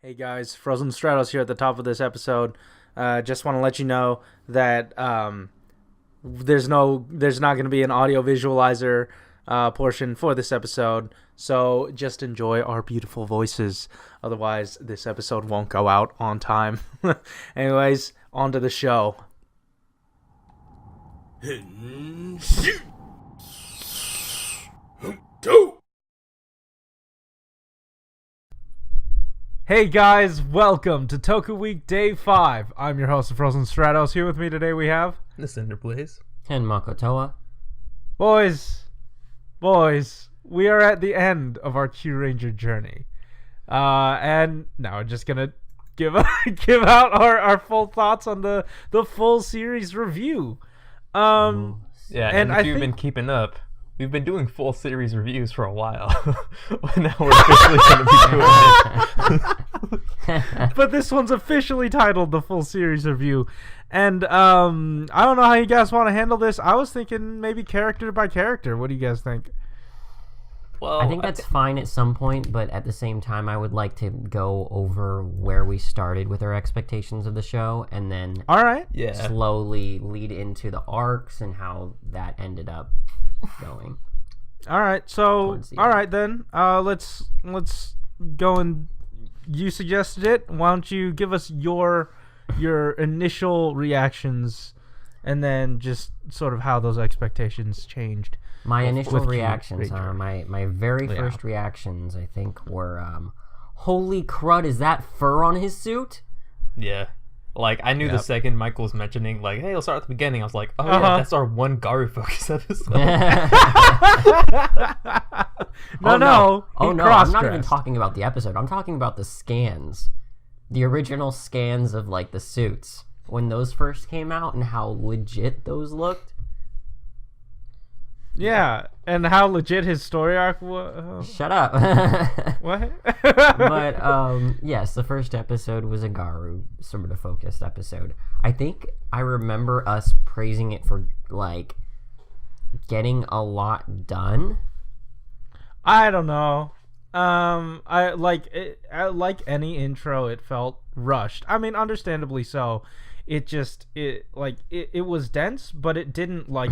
Hey guys, Frozen Stratos here at the top of this episode. Just want to let you know that there's not going to be an audio visualizer portion for this episode, so just enjoy our beautiful voices. Otherwise, this episode won't go out on time. Anyways, on to the show. Hey guys, welcome to Toku Week Day 5. I'm your host, Frozen Stratos. Here with me today we have... the Cinder Blaze. And Makotoa. Boys, we are at the end of our Kyuranger journey. And now we're just gonna give out our full thoughts on the full series review. Yeah, and if you've been keeping up, we've been doing full series reviews for a while. Now we're officially going to be doing it. But this one's officially titled the full series review. And I don't know how you guys want to handle this. I was thinking maybe character by character. What do you guys think? Well, I think that's fine at some point, but at the same time, I would like to go over where we started with our expectations of the show, and then all right, slowly lead into the arcs and how that ended up going. All right, so all right then, let's go and you suggested it. Why don't you give us your initial reactions, and then just sort of how those expectations changed. My initial reactions, my very first reactions, I think, were, holy crud, is that fur on his suit? Yeah. Like, I knew the second Michael was mentioning, like, hey, let's start at the beginning. I was like, oh, yeah, that's our one Garu focus episode. No, I'm not even talking about the episode. I'm talking about the scans. The original scans of, like, the suits. When those first came out and how legit those looked. Yeah, and how legit his story arc was. Shut up. What? But, yes, the first episode was a Garu sort of focused episode. I think I remember us praising it for, like, getting a lot done. I don't know. I like any intro, it felt rushed. I mean, understandably so. It was dense, but it didn't, like,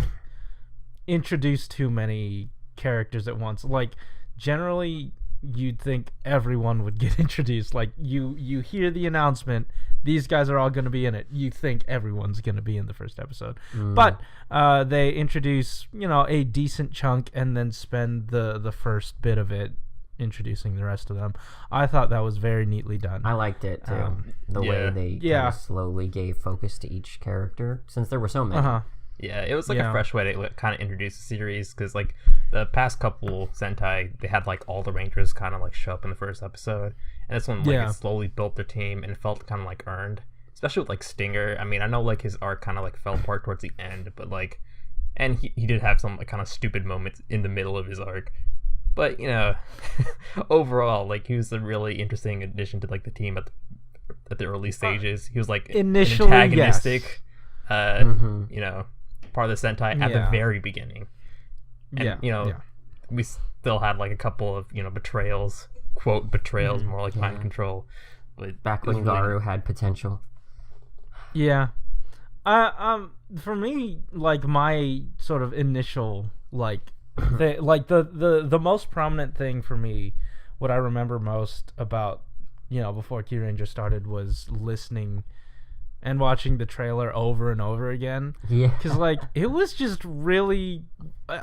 introduce too many characters at once. Like, generally you'd think everyone would get introduced. Like, you hear the announcement, these guys are all going to be in it, you think everyone's going to be in the first episode. But they introduce, a decent chunk and then spend the first bit of it introducing the rest of them. I thought that was very neatly done. I liked it too. The way they kind of slowly gave focus to each character, since there were so many. Yeah, it was like a fresh way to kind of introduce the series, because like the past couple Sentai, they had like all the Rangers kind of like show up in the first episode, and this one it slowly built their team and it felt kind of like earned, especially with like Stinger. I mean, I know like his arc kind of like fell apart towards the end, but like, and he did have some like kind of stupid moments in the middle of his arc, but overall, like, he was a really interesting addition to like the team at the early stages. He was like initially an antagonistic, part of the Sentai at the very beginning. And, we still had like a couple of, betrayals, quote betrayals, more like mind control. But back when Garu had potential. Yeah. For me, like, my sort of initial, like, the most prominent thing for me, what I remember most about, before Kyuranger started, was listening and watching the trailer over and over again. Yeah. Because, like, it was just really,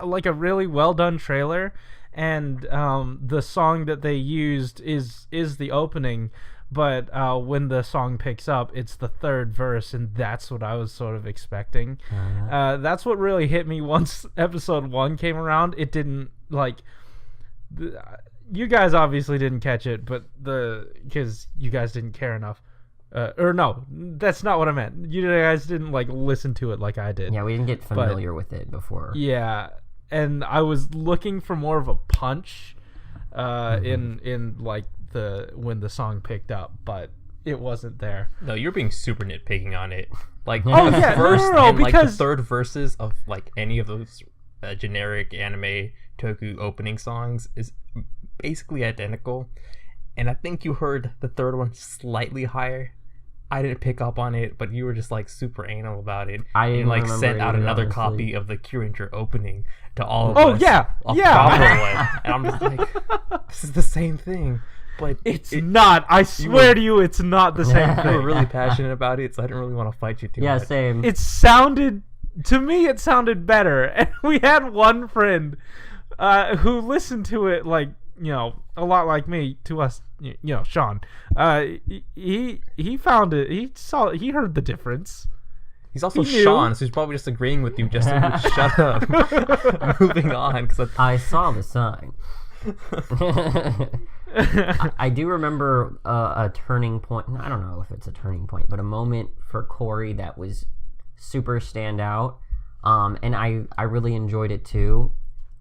like, a really well-done trailer. And the song that they used is the opening. But when the song picks up, it's the third verse, and that's what I was sort of expecting. That's what really hit me once episode 1 came around. It didn't, like... you guys obviously didn't catch it, but because you guys didn't care enough. Or no, that's not what I meant. You guys didn't like listen to it like I did. Yeah, we didn't get familiar with it before. Yeah, and I was looking for more of a punch, in like when the song picked up, but it wasn't there. No, you're being super nitpicking on it. Like first and because... like the third verses of like any of those generic anime Toku opening songs is basically identical. and I think you heard the third one slightly higher. I didn't pick up on it, but you were just like super anal about it. I didn't and like remember sent out either, another honestly. copy of the Kyuranger opening to all of Oh us. yeah, a yeah. proper one. And I'm just like, this is the same thing, but It's not. I swear to you, it's not the same you were thing. really passionate about it, so I didn't really want to fight you too Yeah, much. same. It sounded to me. It sounded better, and we had one friend who listened to it like a lot like me. To us, Sean. He found it. He heard the difference. He's also He knew. Sean, so he's probably just agreeing with you just to shut up. Moving on, because I saw the sign. I do remember a turning point. I don't know if it's a turning point, but a moment for Corey that was super standout. And I really enjoyed it too.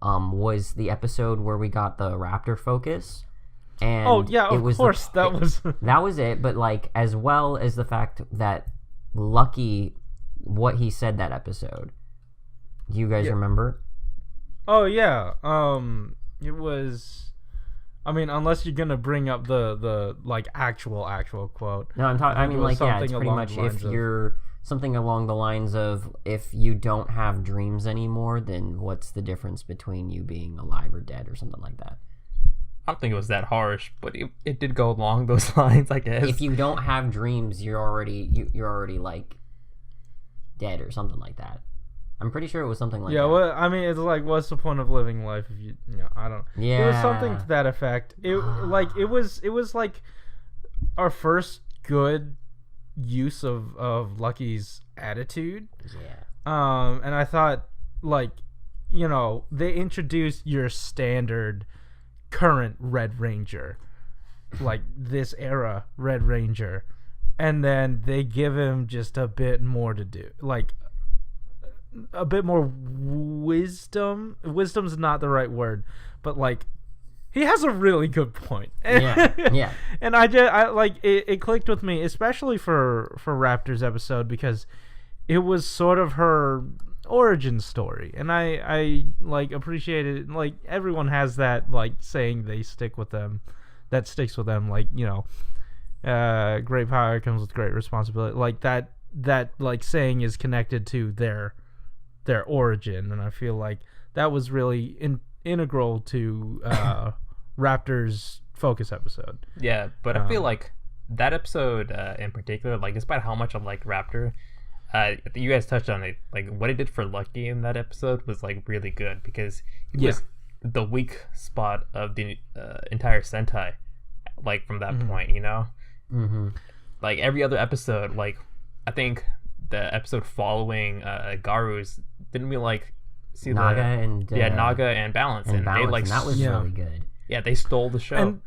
Was the episode where we got the raptor focus. And Oh yeah, of course that was. that was it. But like, as well as the fact that Lucky, what he said that episode. Do you guys remember? Oh yeah. It was. I mean, unless you're gonna bring up the like actual quote. No, I'm talking. I mean, like, yeah, it's pretty much if you're something along the lines of if you don't have dreams anymore, then what's the difference between you being alive or dead, or something like that. I don't think it was that harsh, but it did go along those lines, I guess. If you don't have dreams, you're already like dead or something like that. I'm pretty sure it was something like that. Yeah, well, I mean, it's like, what's the point of living life if you I don't. Yeah. It was something to that effect. It was like our first good use of Lucky's attitude. Yeah. And I thought, like, they introduced your standard current Red Ranger, like this era Red Ranger, and then they give him just a bit more to do, like a bit more wisdom. Wisdom's not the right word, but like he has a really good point. Yeah. And I like it clicked with me, especially for Raptor's episode, because it was sort of her origin story, and I like appreciated it. Like, everyone has that like saying they stick with them, that sticks with them, like, great power comes with great responsibility, like that like saying is connected to their origin, and I feel like that was really integral to Raptor's focus episode. Yeah, but I feel like that episode in particular, like, despite how much I like Raptor, you guys touched on it. Like, what it did for Lucky in that episode was like really good, because it was the weak spot of the entire Sentai. Like, from that point, Mm-hmm. like every other episode, like I think the episode following Garu's, didn't we like see Naga and Naga and Balance, and they like, and that was really good. Yeah, they stole the show.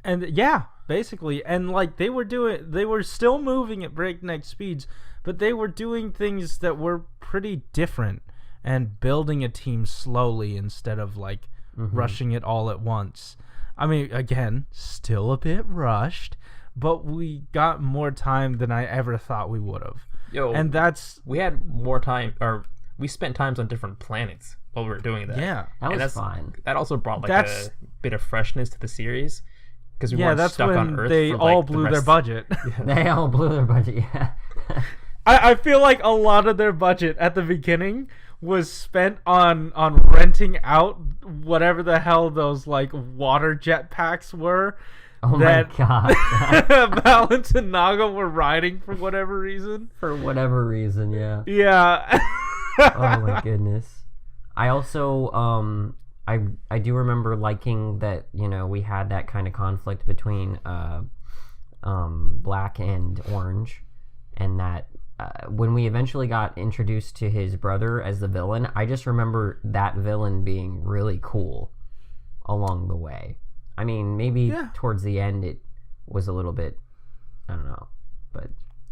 And yeah, basically, and like they were still moving at breakneck speeds, but they were doing things that were pretty different and building a team slowly instead of like rushing it all at once. I mean, again, still a bit rushed, but we got more time than I ever thought we would have. And we had more time, or we spent times on different planets while we were doing that. Yeah, that was fun. That also brought like a bit of freshness to the series, because we weren't stuck on Earth. They for, all like, blew their budget. They all blew their budget. Yeah. I feel like a lot of their budget at the beginning was spent on renting out whatever the hell those like water jet packs were. Oh my god. Balance and Naga were riding for whatever reason. For whatever reason, yeah. Yeah. Oh my goodness. I also I do remember liking that, we had that kind of conflict between Black and Orange, and that when we eventually got introduced to his brother as the villain, I just remember that villain being really cool along the way. I mean, maybe towards the end it was a little bit, I don't know, but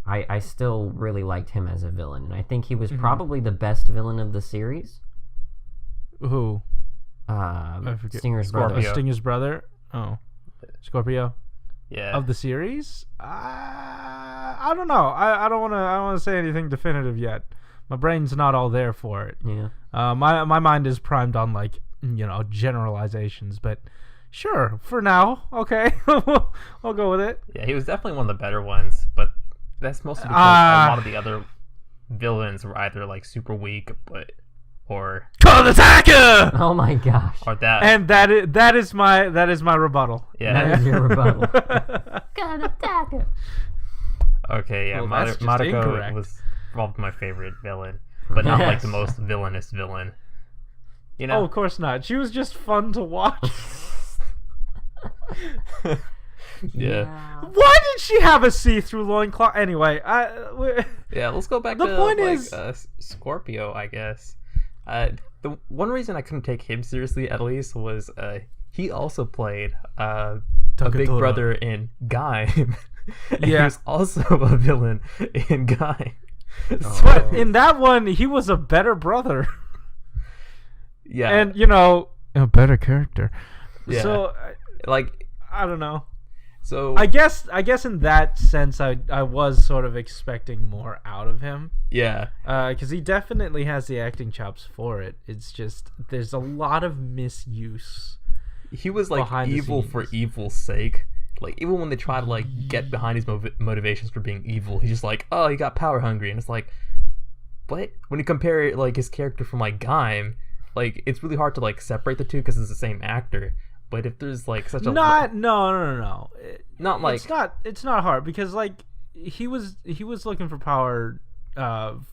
I still really liked him as a villain, and I think he was probably the best villain of the series. Who? Stinger's brother. Stinger's brother? Oh. Scorpio? Yeah. Of the series? I don't know. I don't want to say anything definitive yet. My brain's not all there for it. Yeah. My mind is primed on like, generalizations, but Sure, for now. Okay. I'll go with it. Yeah, he was definitely one of the better ones, but that's mostly because a lot of the other villains were either like super weak, or Konataka! Oh my gosh. Or that. And that is my rebuttal. Yeah. That is your rebuttal. Konataka. Okay, yeah, Well, that's just incorrect. Mariko was probably my favorite villain, but not like the most villainous villain. You know? Oh, of course not. She was just fun to watch. Yeah. Why did she have a see-through loincloth? Anyway, yeah, let's go back the to point like, is... Scorpio, I guess. The one reason I couldn't take him seriously, at least, was he also played a big brother in Gaim. And he was also a villain in Gaim. But in that one, he was a better brother. Yeah. And, you know, a better character. Yeah. So, like, I don't know. So I guess in that sense, I was sort of expecting more out of him. Yeah. Because he definitely has the acting chops for it. It's just there's a lot of misuse. He was like evil for evil's sake. Like even when they try to like get behind his motivations for being evil, he's just like, oh, he got power hungry, and it's like, what? When you compare like his character from like Gaim, like it's really hard to like separate the two because it's the same actor. But if there's like such a not it's not hard because like he was looking for power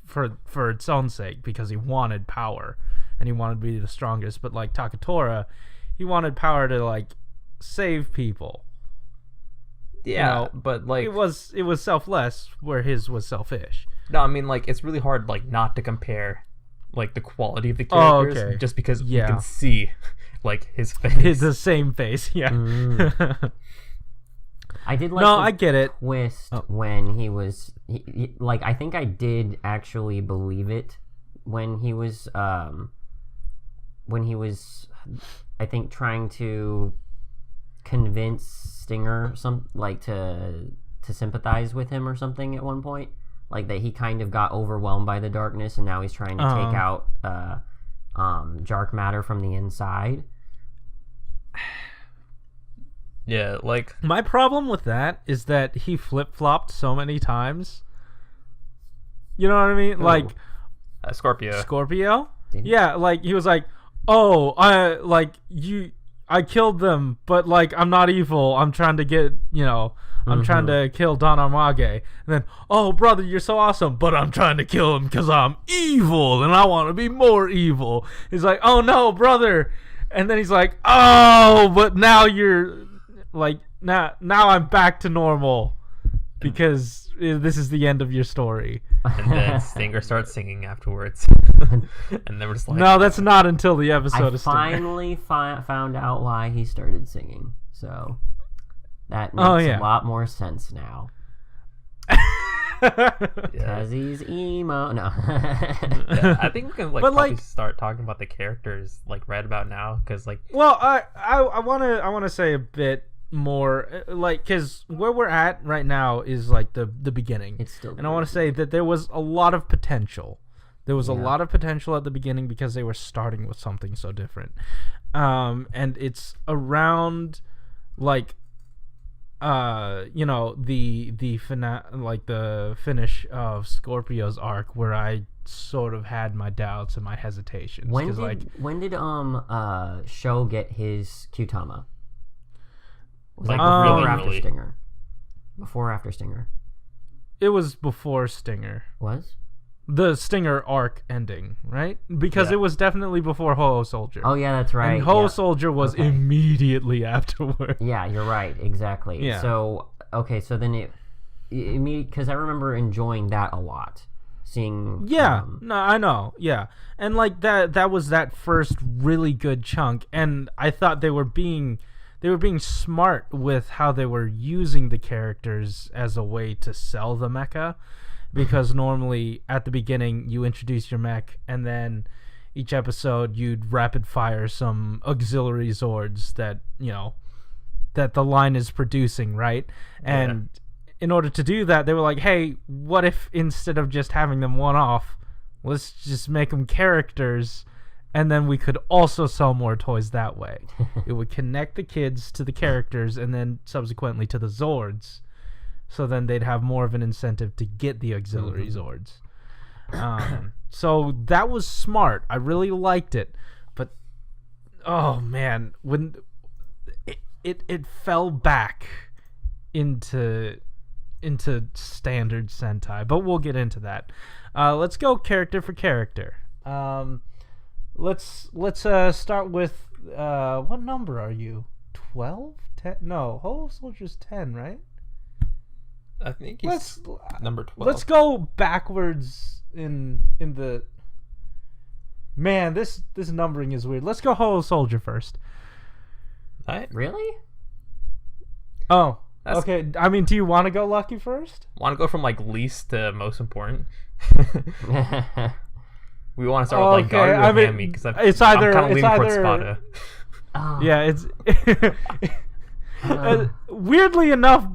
for its own sake because he wanted power and he wanted to be the strongest, but like Takatora, he wanted power to like save people. Yeah, you know, but like it was selfless where his was selfish. No, I mean like it's really hard like not to compare like the quality of the characters just because you can see like his face. It's the same face, yeah. I did like I get it. Twist when he was like I think I did actually believe it when he was I think trying to convince Stinger to sympathize with him or something at one point, like that he kind of got overwhelmed by the darkness and now he's trying to take out dark matter from the inside. Yeah, like my problem with that is that he flip-flopped so many times. You know what I mean? Like Scorpio. Yeah, like he was like, "Oh, I killed them, but like I'm not evil. I'm trying to get, I'm trying to kill Don Armage." And then, "Oh, brother, you're so awesome, but I'm trying to kill him because I'm evil and I want to be more evil." He's like, "Oh no, brother." And then he's like, "Oh, but now you're like now I'm back to normal because this is the end of your story." And then Stinger starts singing afterwards. And then we're just like, no, that's not until the episode of Stinger. I finally found out why he started singing, so that makes a lot more sense now. Because he's emo. No. Yeah, I think we can probably start talking about the characters like right about now, because like. Well, I wanna say a bit more, like, because where we're at right now is like the beginning. It's still. And I want to say that there was a lot of potential. There was a lot of potential at the beginning because they were starting with something so different. And it's around like the finish of Scorpio's arc where I sort of had my doubts and my hesitations. When did Sho get his Kyutama? Was that before or after Stinger? Before or after Stinger? It was before Stinger. Was? The Stinger arc ending, right? Because it was definitely before Ho-Oh Soldier. Oh, yeah, that's right. And Ho-Oh Soldier was immediately afterward. Yeah, you're right. Exactly. Yeah. So, okay, so then it because I remember enjoying that a lot. Seeing... Yeah, no, I know, yeah. And, like, that was that first really good chunk, and I thought they were being smart with how they were using the characters as a way to sell the mecha. Because normally at the beginning you introduce your mech and then each episode you'd rapid fire some auxiliary Zords that the line is producing, right? Yeah. And in order to do that, they were like, hey, what if instead of just having them one off, let's just make them characters and then we could also sell more toys that way. It would connect the kids to the characters and then subsequently to the Zords. So then they'd have more of an incentive to get the auxiliary Zords. So that was smart. I really liked it. But, oh man, when it fell back into standard Sentai. But we'll get into that. Let's go character for character. Let's start with what number are you? 12? 10? No, Ho Soldier's 10, right? I think he's number 12. Let's go backwards in the. Man, this numbering is weird. Let's go Ho Soldier first. Really? Oh, okay. I mean, do you want to go Lucky first? Want to go from like least to most important? We want to start with like Garu or Hammy because I'm kind of leaning towards Spada. Oh. Yeah, it's weirdly enough,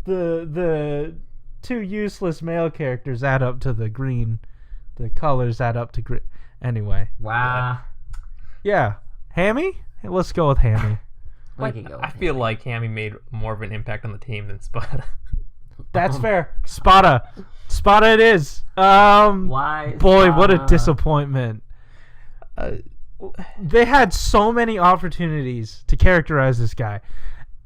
the two useless male characters add up to the green. The colors add up to green. Anyway. Wow. Yeah, Hammy. Let's go with Hammy. I feel like Hammy made more of an impact on the team than Spada. That's fair. Spada it is. Why? Boy, what a disappointment. They had so many opportunities to characterize this guy,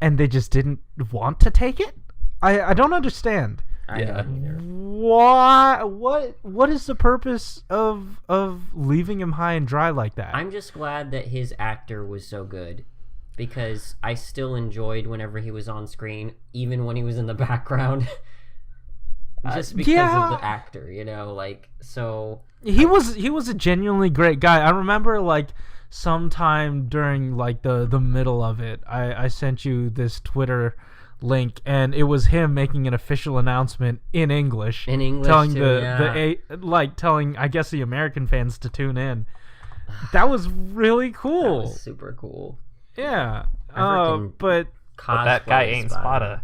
and they just didn't want to take it? I don't understand. I don't either. Why? What is the purpose of leaving him high and dry like that? I'm just glad that his actor was so good, because I still enjoyed whenever he was on screen, even when he was in the background. Just because of the actor, so he was a genuinely great guy. I remember like sometime during like the middle of it, I sent you this Twitter link, and it was him making an official announcement in English, telling telling I guess the American fans to tune in. That was really cool. That was super cool. Yeah, but that guy ain't Spada.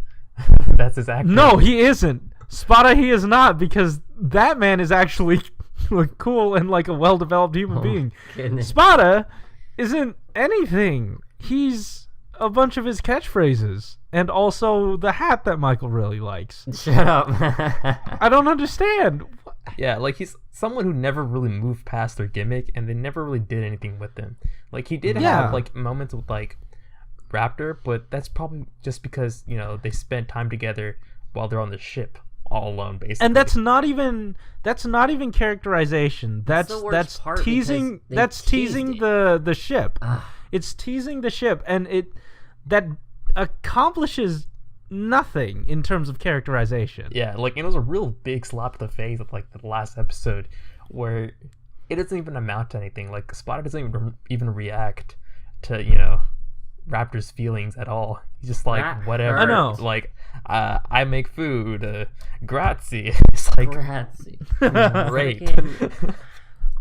That's his actor. No, he isn't. Spada, he is not, because that man is actually cool and like a well-developed human being. Goodness. Spada isn't anything. He's a bunch of his catchphrases, and also the hat that Michael really likes. Shut up. I don't understand. Yeah, like he's someone who never really moved past their gimmick, and they never really did anything with him. Like he did have like moments with like Raptor, but that's probably just because they spent time together while they're on the ship all alone, basically. And that's not even characterization. That's teasing. That's teasing the ship. It's teasing the ship, and that accomplishes nothing in terms of characterization. Yeah, like it was a real big slap to the face of like the last episode, where it doesn't even amount to anything. Like Spada doesn't even react to Raptor's feelings at all. He's just like whatever. I know. Like I make food. Grazie. It's like Grazie. great.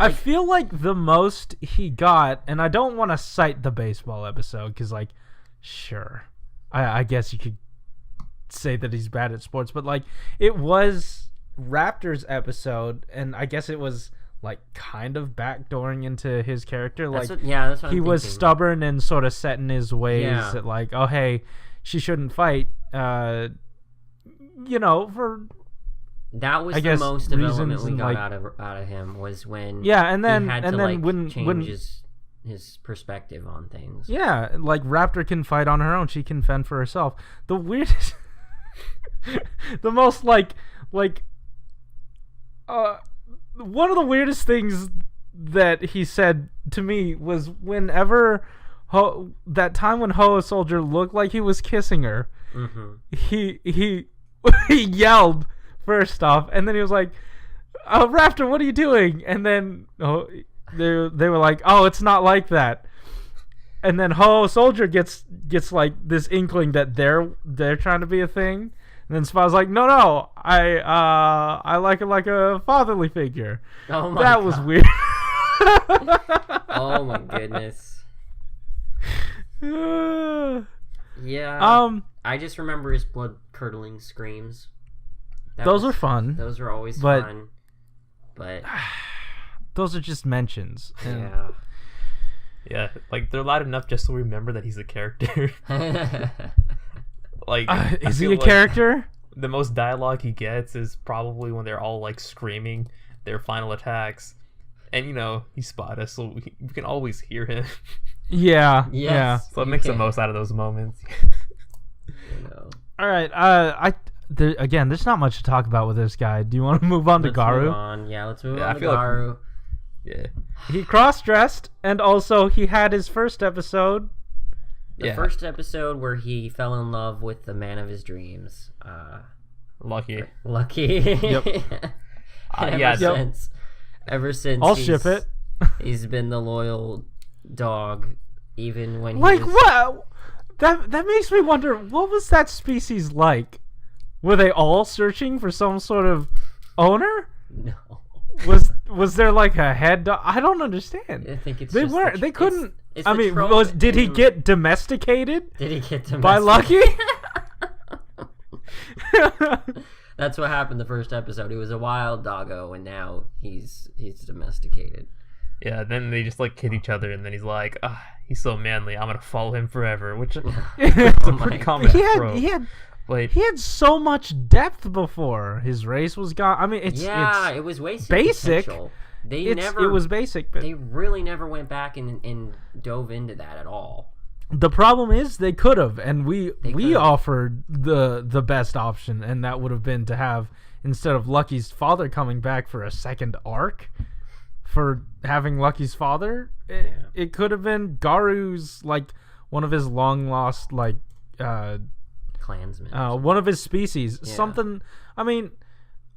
I feel like the most he got, and I don't want to cite the baseball episode because, like, sure, I guess you could say that he's bad at sports, but like it was Raptor's episode, and I guess it was like kind of backdooring into his character. That's like, that's what he I'm was thinking. stubborn and sort of set in his ways. Yeah. That like, oh hey, she shouldn't fight. For that was I the guess most development reasons we and, got like, out of him was when and then he had and to then when change his perspective on things. Yeah, like Raptor can fight on her own. She can fend for herself. The weirdest, the most one of the weirdest things that he said to me was whenever that time when Ho Soldier looked like he was kissing her, he he yelled first off, and then he was like, Raptor, what are you doing? And then they were like, oh, it's not like that. And then Ho Soldier gets like this inkling that they're trying to be a thing. And then Spada's like, no, I like it like a fatherly figure. Oh my that God. was weird. Oh my goodness. Yeah. I just remember his blood curdling screams. Those were fun. Those were always fun. But those are just mentions. yeah. Yeah, like they're loud enough just to remember that he's a character. Like, is he a character? The most dialogue he gets is probably when they're all like screaming their final attacks, and he spot us, so we can always hear him. Yeah, Yes, yeah. So it makes the most out of those moments. All right. Again, there's not much to talk about with this guy. Do you want to move on to Garu? Move on. Yeah, let's move on to Garu. Yeah. He cross-dressed, and also he had his first episode. The first episode where he fell in love with the man of his dreams. Lucky. Yep. Ever since I'll ship it. He's been the loyal dog, even when what? That makes me wonder, what was that species like? Were they all searching for some sort of owner? No. Was there like a head dog? I don't understand. I think it's they just weren't. They couldn't. It's I mean, did he get domesticated? Did he get domesticated by Lucky? That's what happened the first episode. He was a wild doggo, and now he's domesticated. Yeah, then they just like kid each other, and then he's like, he's so manly, I'm gonna follow him forever, which it's a pretty common trope. He had so much depth before his race was gone. I mean, it was wasted basic. Potential. It was basic, but they really never went back and dove into that at all. The problem is they could have, and we offered the best option, and that would have been to have, instead of Lucky's father coming back for a second arc for having Lucky's father, it could have been Garu's, like, one of his long lost, like, clansmen, one of his species, something. I mean,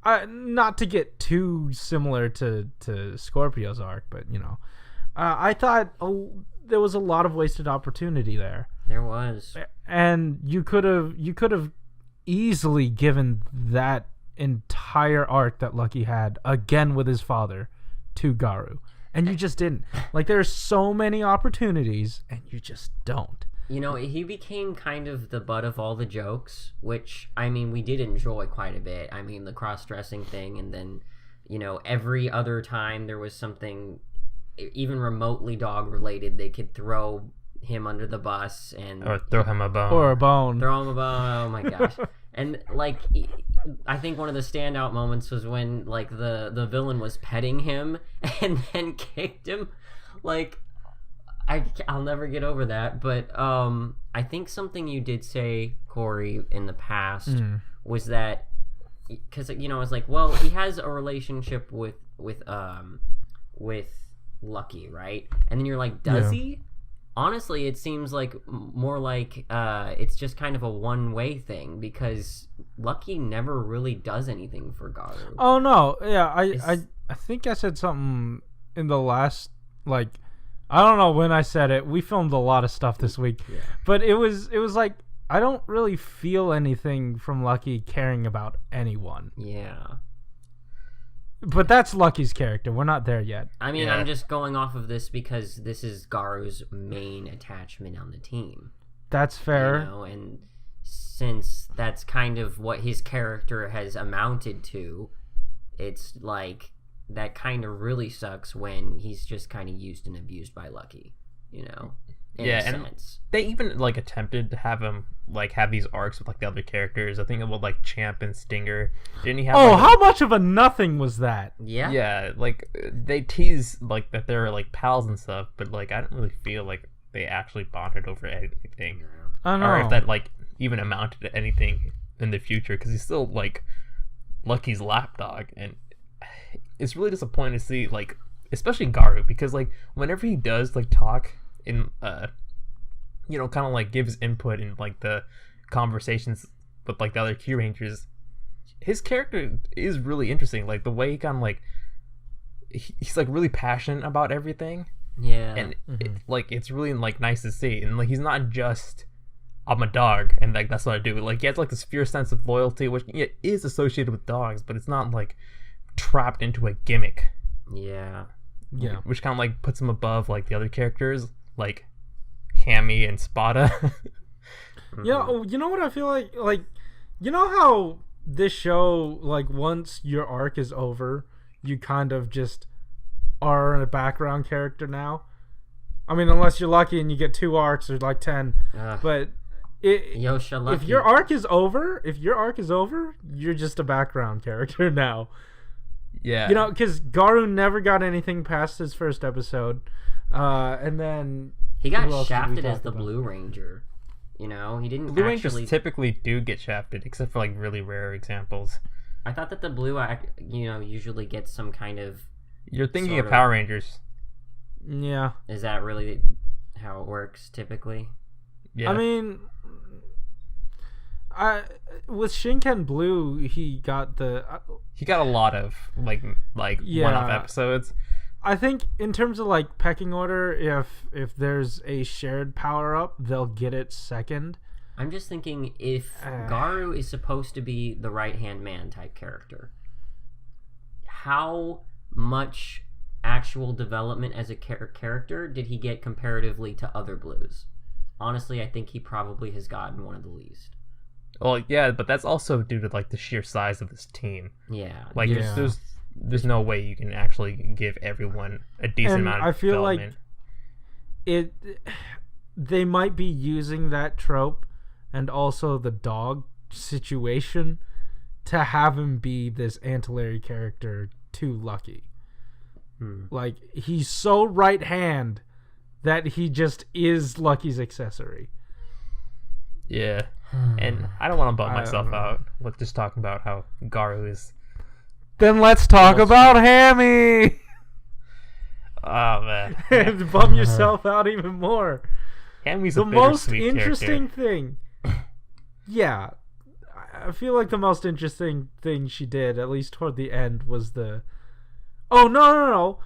not to get too similar to Scorpio's arc, but I thought there was a lot of wasted opportunity there. There was, and you could have easily given that entire arc that Lucky had again with his father to Garu, and you just didn't. Like, there's so many opportunities, and you just don't. He became kind of the butt of all the jokes, which, I mean, we did enjoy quite a bit. I mean, the cross-dressing thing, and then, every other time there was something even remotely dog-related, they could throw him under the bus and... Or throw him a bone. Throw him a bone, oh my gosh. And, like, I think one of the standout moments was when, like, the villain was petting him and then kicked him. Like... I'll never get over that, but I think something you did say, Corey, in the past was that, because I was like, well, he has a relationship with Lucky, right? And then you're like, does he? Honestly, it seems like more like it's just kind of a one-way thing, because Lucky never really does anything for Garu. Oh no, yeah, I think I said something in the last, like, I don't know when I said it. We filmed a lot of stuff this week. Yeah. But it was like, I don't really feel anything from Lucky caring about anyone. Yeah. But that's Lucky's character. We're not there yet. I mean, I'm just going off of this because this is Garu's main attachment on the team. That's fair. And since that's kind of what his character has amounted to, it's like... that kind of really sucks when he's just kind of used and abused by Lucky, in a sense. They even, like, attempted to have him, like, have these arcs with, like, the other characters. I think it was, like, Champ and Stinger. Didn't he have, how much of a nothing was that? Yeah. Yeah, like, they tease, like, that they're, like, pals and stuff, but, like, I don't really feel like they actually bonded over anything. I know. Or if that, like, even amounted to anything in the future, because he's still, like, Lucky's lapdog, and... it's really disappointing to see, like, especially Garu, because, like, whenever he does, like, talk in, kind of, like, gives input in, like, the conversations with, like, the other Kyurangers, his character is really interesting. Like, the way he kind of, like, he's, like, really passionate about everything. Yeah. And, it's really, like, nice to see. And, like, he's not just, I'm a dog, and, like, that's what I do. Like, he has, like, this fierce sense of loyalty, which is associated with dogs, but it's not, like... trapped into a gimmick, which kind of like puts him above like the other characters like Hammy and Spada. You know what I feel like how this show, like, once your arc is over, you kind of just are a background character now. I mean, unless you're lucky and you get 2 arcs or like 10. But if your arc is over, you're just a background character now. Yeah. You know, because Garu never got anything past his first episode. And then... He got shafted as the Blue Ranger. You know, he didn't Blue Rangers typically do get shafted, except for, like, really rare examples. I thought that the Blue, usually gets some kind of... You're thinking of Power Rangers. Yeah. Is that really how it works, typically? Yeah. I mean... with Shinken Blue, he got a lot of one-off episodes. I think in terms of like pecking order, if there's a shared power up, they'll get it second. I'm just thinking if Garu is supposed to be the right-hand man type character, how much actual development as a character did he get comparatively to other Blues? Honestly, I think he probably has gotten one of the least. Well, yeah, but that's also due to like the sheer size of this team. Yeah, like there's no way you can actually give everyone a decent amount of I feel development. Like they might be using that trope and also the dog situation to have him be this ancillary character to Lucky. Like he's so right hand that he just is Lucky's accessory. Yeah. And I don't want to bum myself out with just talking about how Garu is. Then let's talk about Hammy! Oh, man. Bum yourself out even more. Hammy's the a most bittersweet interesting character. thing. Yeah. I feel like the most interesting thing she did, at least toward the end, was the... Oh, no.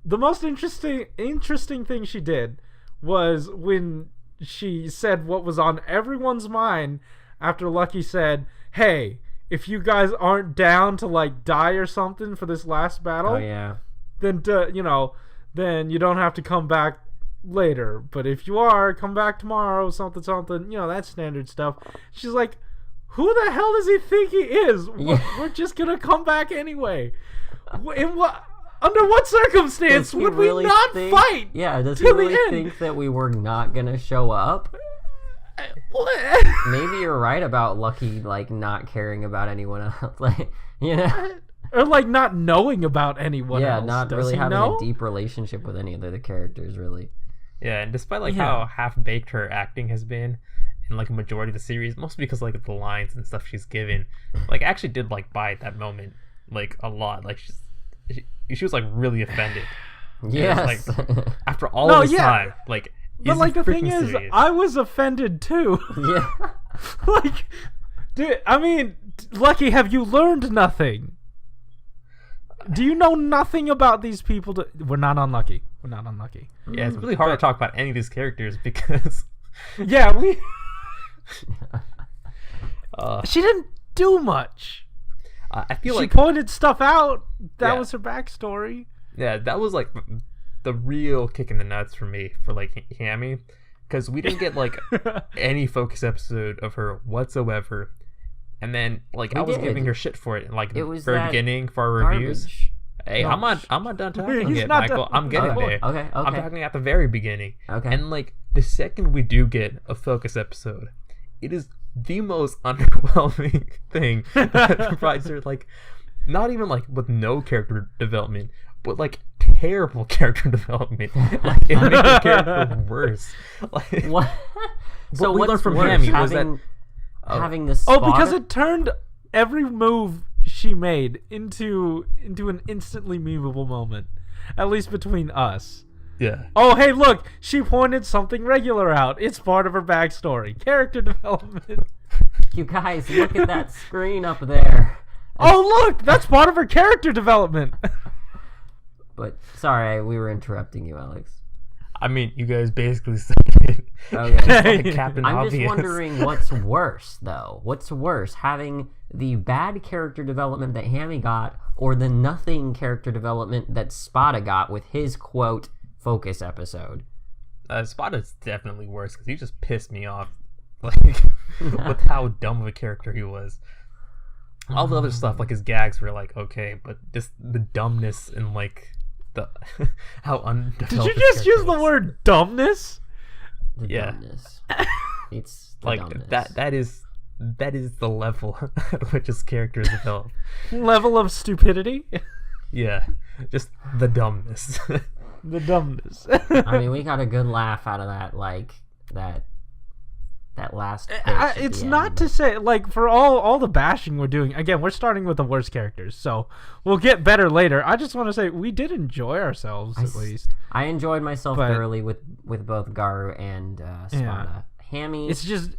The most interesting thing she did was when... she said what was on everyone's mind after Lucky said, hey, if you guys aren't down to like die or something for this last battle, then then you don't have to come back later. But if you are, come back tomorrow, something, that standard stuff. She's like, who the hell does he think he is? We're just gonna come back anyway. Under what circumstance would we not fight? Yeah, does he really think that we were not gonna show up? Maybe you're right about Lucky like not caring about anyone else, like or like not knowing about anyone else. Yeah, not really having a deep relationship with any of the characters, really. Yeah, and despite how half-baked her acting has been in like a majority of the series, mostly because like the lines and stuff she's given, like I actually did like buy at that moment like a lot. Like she was like really offended. Yes. Like, after all of this time, like. But like the thing is, I was offended too. Yeah. Like, dude, I mean, Lucky, have you learned nothing? Do you know nothing about these people? We're not unlucky. Yeah, it's really hard to talk about any of these characters because. Yeah, she didn't do much. I feel she pointed stuff out. That was her backstory. Yeah, that was like the real kick in the nuts for me for like Hammy, because we didn't get like any focus episode of her whatsoever, and then like I was giving her shit for it like the very beginning for our reviews. Hey, I'm not done talking yet, Michael. I'm getting there. Okay. I'm talking at the very beginning. Okay. And like the second we do get a focus episode, it is the most underwhelming thing that provides her like not even like with no character development, but like terrible character development. Like it made the character worse. Like what? So what we learned from worse, Hammy was that having the spotter? because it turned every move she made into an instantly memeable moment, at least between us. Yeah. Oh, hey, look, she pointed something regular out. It's part of her backstory. Character development. You guys, look at that screen up there. Oh, look, that's part of her character development. But sorry, we were interrupting you, Alex. I mean, you guys basically said it. Okay. Like Captain I'm Obvious. just wondering what's worse, though. What's worse, having the bad character development that Hammy got, or the nothing character development that Spada got with his quote focus episode? Spada's definitely worse because he just pissed me off, like with how dumb of a character he was. All the other stuff, like his gags, were like okay, but just the dumbness and like the how undeveloped. Did you just use the word dumbness? The Yeah. dumbness. It's the Like dumbness. that is the level at which his character is developed. Level of stupidity? Yeah, just the dumbness. The dumbness. I mean, we got a good laugh out of that, like that last. It's not to say, like, for all the bashing we're doing, again, we're starting with the worst characters, so we'll get better later. I just want to say we did enjoy ourselves, at least. I enjoyed myself thoroughly with both Garu and Spada. Yeah. Hammy. It's just,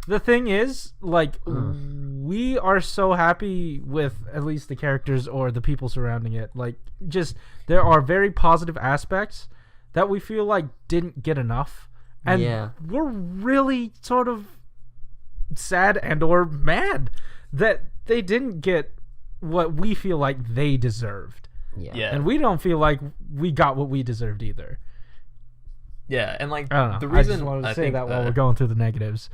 the thing is, like, we are so happy with at least the characters or the people surrounding it. Like, just, there are very positive aspects that we feel like didn't get enough. And we're really sort of sad and or mad that they didn't get what we feel like they deserved. Yeah. And we don't feel like we got what we deserved either. Yeah, and like I don't know. the reason I just wanted to I say think, that while we're going through the negatives.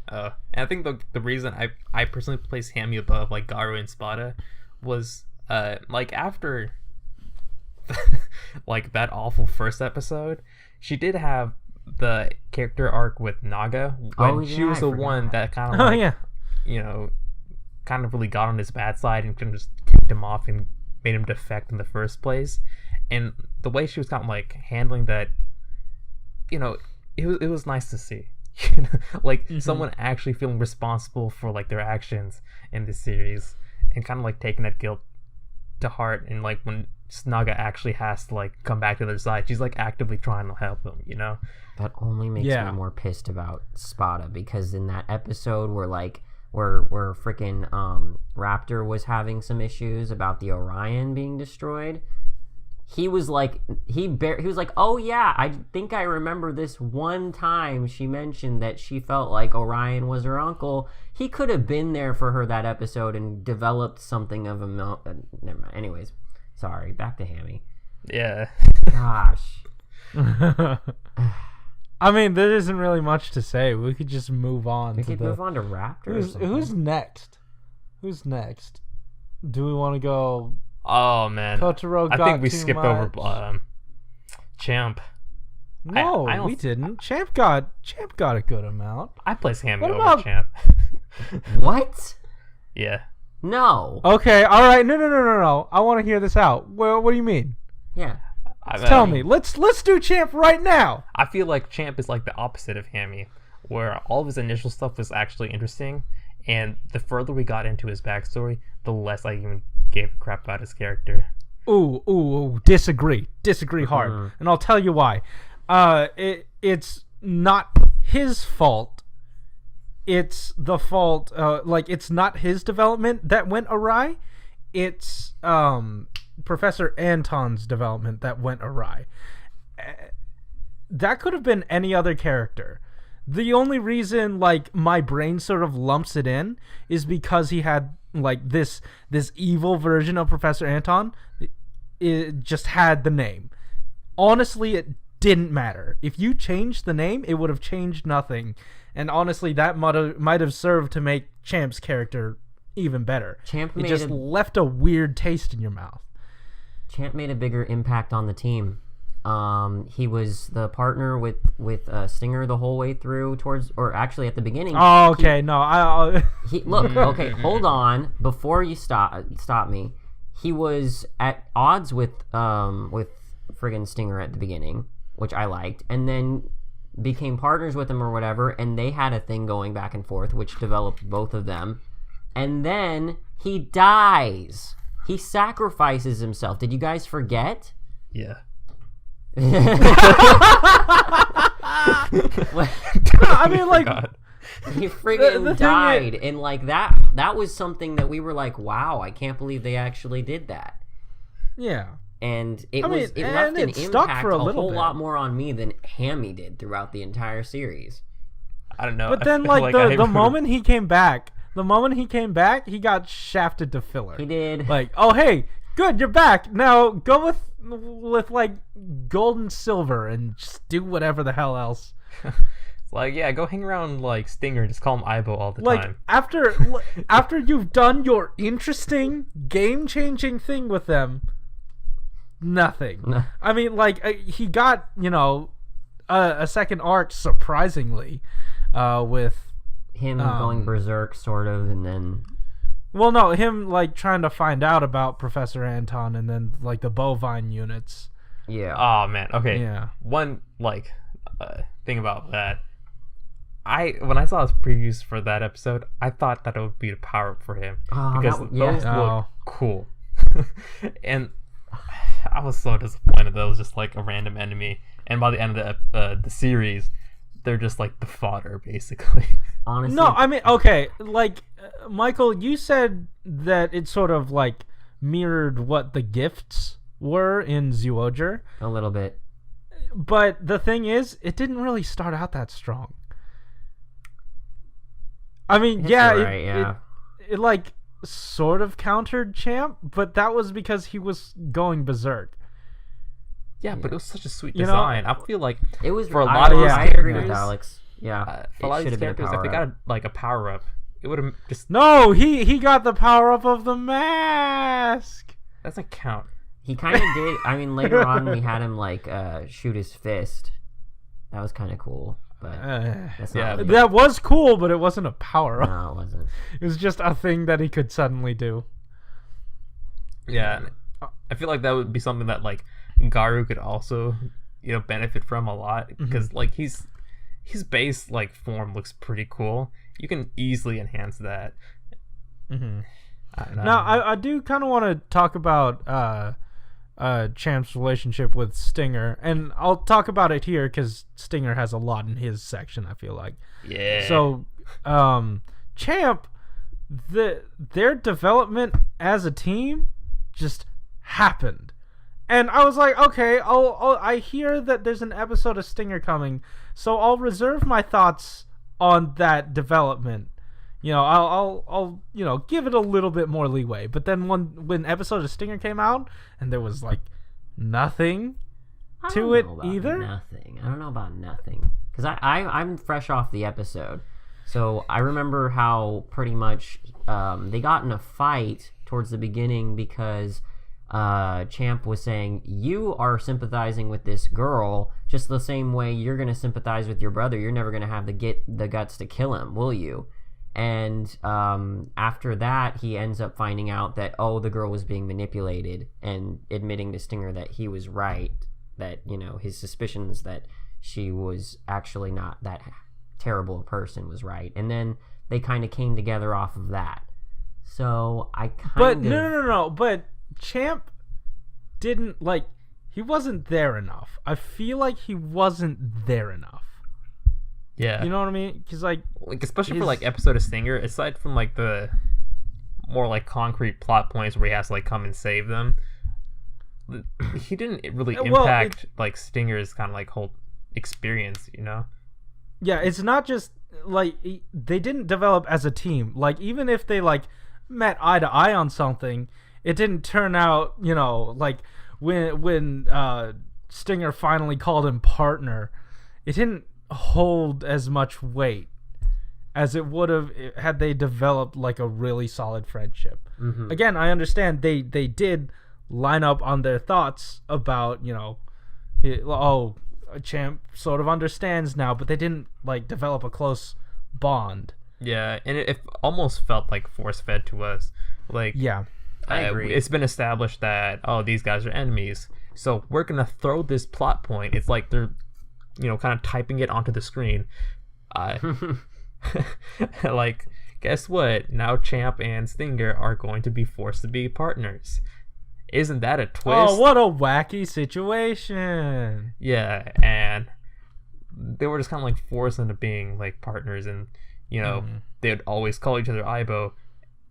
and I think the reason I personally place Hammy above like Garu and Spada was like after like that awful first episode, she did have the character arc with Naga when she was the one that kind of you know, kind of really got on his bad side and kind of just kicked him off and made him defect in the first place. And the way she was kind of like handling that, you know, it was nice to see. Like someone actually feeling responsible for like their actions in this series and kind of like taking that guilt to heart. And like when Naga actually has to like come back to their side, she's like actively trying to help them, you know. That only makes me more pissed about Spada, because in that episode where freaking Raptor was having some issues about the Orion being destroyed, he was like he was like, oh yeah, I think I remember this one time she mentioned that she felt like Orion was her uncle. He could have been there for her that episode and developed something of a never mind. Anyways, sorry, back to Hammy. Yeah. Gosh. I mean, there isn't really much to say. We could just move on. We could move on to Raptor. Who's next? Who's next? Do we want to go? Oh man, Totoro I think we skipped much. over Champ. No, we didn't. Champ got a good amount. I place Hammy What over about- Champ. What? Yeah. No. Okay, all right. No. I want to hear this out. Well, what do you mean? Yeah. Tell me. Let's do Champ right now. I feel like Champ is like the opposite of Hammy, where all of his initial stuff was actually interesting, and the further we got into his backstory, the less I even gave a crap about his character. Ooh, disagree hard, and I'll tell you why. It's not his fault. It's the fault. Like, it's not his development that went awry. It's Professor Anton's development that went awry. That could have been any other character. The only reason, like, my brain sort of lumps it in is because he had, like, this evil version of Professor Anton. It just had the name. Honestly, it didn't matter. If you changed the name, it would have changed nothing. And honestly, that might have served to make Champ's character even better. It just left a weird taste in your mouth. Champ made a bigger impact on the team. He was the partner with Stinger the whole way through or actually at the beginning. Oh, okay. Look, okay, hold on. Before you stop me, he was at odds with friggin' Stinger at the beginning, which I liked, and then became partners with him or whatever, and they had a thing going back and forth, which developed both of them. And then he dies. He sacrifices himself. Did you guys forget? Yeah. I mean, like, he friggin' died, and like that was something that we were like, wow, I can't believe they actually did that. Yeah. And it left an impact a whole lot more on me than Hammy did throughout the entire series. I don't know. But then, like the moment he came back, he got shafted to filler. He did. Like, oh hey, good, you're back. Now go with like gold and silver and just do whatever the hell else. Like, yeah, go hang around like Stinger, just call him Aibo all the like, time. After you've done your interesting, game-changing thing with them, nothing. I mean, like, he got, a second arc, surprisingly, with him going berserk, sort of, and then... Well, no, him, like, trying to find out about Professor Anton and then, like, the bovine units. Yeah. Oh, man. Okay. Yeah. One, like, thing about that. When I saw his previews for that episode, I thought that it would be the power-up for him. Because those look cool. And I was so disappointed that it was just, like, a random enemy. And by the end of the series, they're just, like, the fodder, basically. Honestly. No, I mean, okay, like, Michael, you said that it sort of, like, mirrored what the gifts were in Zyuohger. A little bit. But the thing is, it didn't really start out that strong. I mean, it like sort of countered Champ, but that was because he was going berserk. Yeah, but it was such a sweet design. I feel like it was for a lot of these I agree characters, with Alex. Yeah, for a lot of these characters, if they got a power up, it would have just he got the power up of the mask. That doesn't count. He kind of did. I mean, later on we had him like shoot his fist. That was kind of cool. But that's not really that was cool, but it wasn't a power up. No, it wasn't. It was just a thing that he could suddenly do. Yeah, I feel like that would be something that like Garu could also, benefit from a lot because like his base like form looks pretty cool. You can easily enhance that. Mm-hmm. Now, I do kind of want to talk about Champ's relationship with Stinger, and I'll talk about it here because Stinger has a lot in his section, I feel like. Yeah. So, Champ, their development as a team just happened. And I was like, okay, I hear that there's an episode of Stinger coming, so I'll reserve my thoughts on that development. I'll give it a little bit more leeway. But then when episode of Stinger came out and there was like nothing to it either. Nothing. I don't know about nothing because I'm fresh off the episode, so I remember how pretty much they got in a fight towards the beginning because Champ was saying you are sympathizing with this girl just the same way you're gonna sympathize with your brother. You're never gonna have the guts to kill him, will you? And after that, he ends up finding out that, the girl was being manipulated and admitting to Stinger that he was right, that, his suspicions that she was actually not that terrible a person was right. And then they kind of came together off of that. So I kind of... But no. But Champ didn't, he wasn't there enough. I feel like he wasn't there enough. Yeah. You know what I mean? Because, especially for, episode of Stinger, aside from, the more, concrete plot points where he has to, come and save them, he didn't really impact, Stinger's kind of, whole experience, Yeah, it's not just, they didn't develop as a team. Even if they, met eye to eye on something, it didn't turn out, when Stinger finally called him partner, it didn't hold as much weight as it would have had they developed a really solid friendship. Mm-hmm. Again, I understand they did line up on their thoughts about Champ sort of understands now, but they didn't develop a close bond. Yeah, and it almost felt force fed to us. Yeah, I agree. It's been established that these guys are enemies, so we're gonna throw this plot point. It's like they're kind of typing it onto the screen. Guess what? Now Champ and Stinger are going to be forced to be partners. Isn't that a twist? Oh, what a wacky situation. Yeah, and they were just kind of forced into being partners, and they would always call each other Aibo,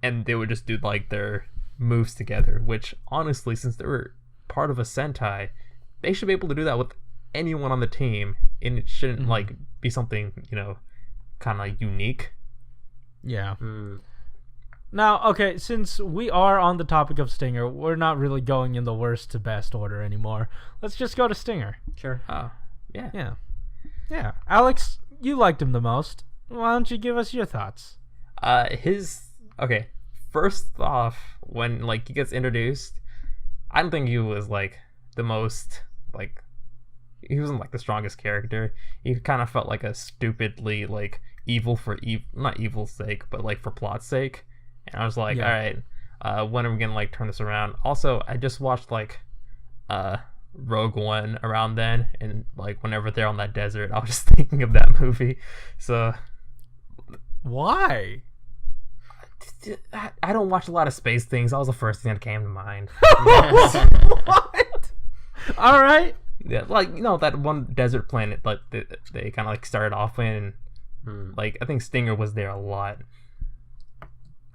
and they would just do their moves together, which honestly, since they were part of a Sentai, they should be able to do that with anyone on the team, and it shouldn't be something kind of unique. Yeah. Now, okay, since we are on the topic of Stinger, we're not really going in the worst to best order anymore. Let's just go to Stinger. Sure. Oh, yeah. Alex, you liked him the most. Why don't you give us your thoughts? First off, when he gets introduced, I don't think he was the most like he wasn't like the strongest character. He kind of felt like a stupidly like evil for not evil's sake, but like for plot's sake. And I was like, all right, when are we gonna like turn this around? Also, I just watched like Rogue One around then, and like whenever they're on that desert, I was just thinking of that movie. So why? I don't watch a lot of space things. That was the first thing that came to mind. What? All right. Yeah, like that one desert planet, like they kind of like started off in. Like I think Stinger was there a lot.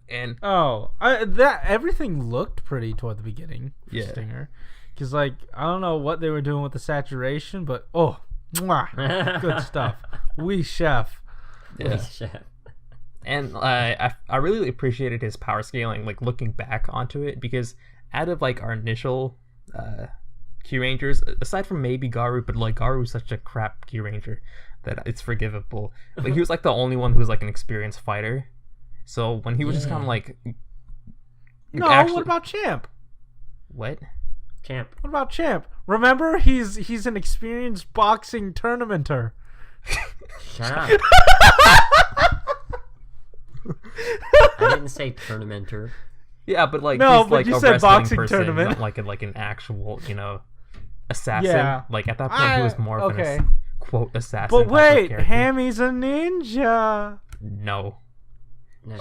And that everything looked pretty toward the beginning for Stinger, because like I don't know what they were doing with the saturation, but good stuff. We chef. Yeah. Chef. And I really appreciated his power scaling, like looking back onto it, because out of like our initial Kyurangers, aside from maybe Garu, but like Garu's such a crap Kyuranger that it's forgivable. Like he was like the only one who was like an experienced fighter. So when he was just kind of like, what about Champ? What? Champ. What about Champ? Remember, he's an experienced boxing tournamenter. Shut up. I didn't say tournamenter. Yeah, but like no, he's but like you a said wrestling boxing person, tournament. not like an actual assassin. Yeah. Like at that point, he was more of an quote assassin. But wait, Hammy's a ninja. No. No,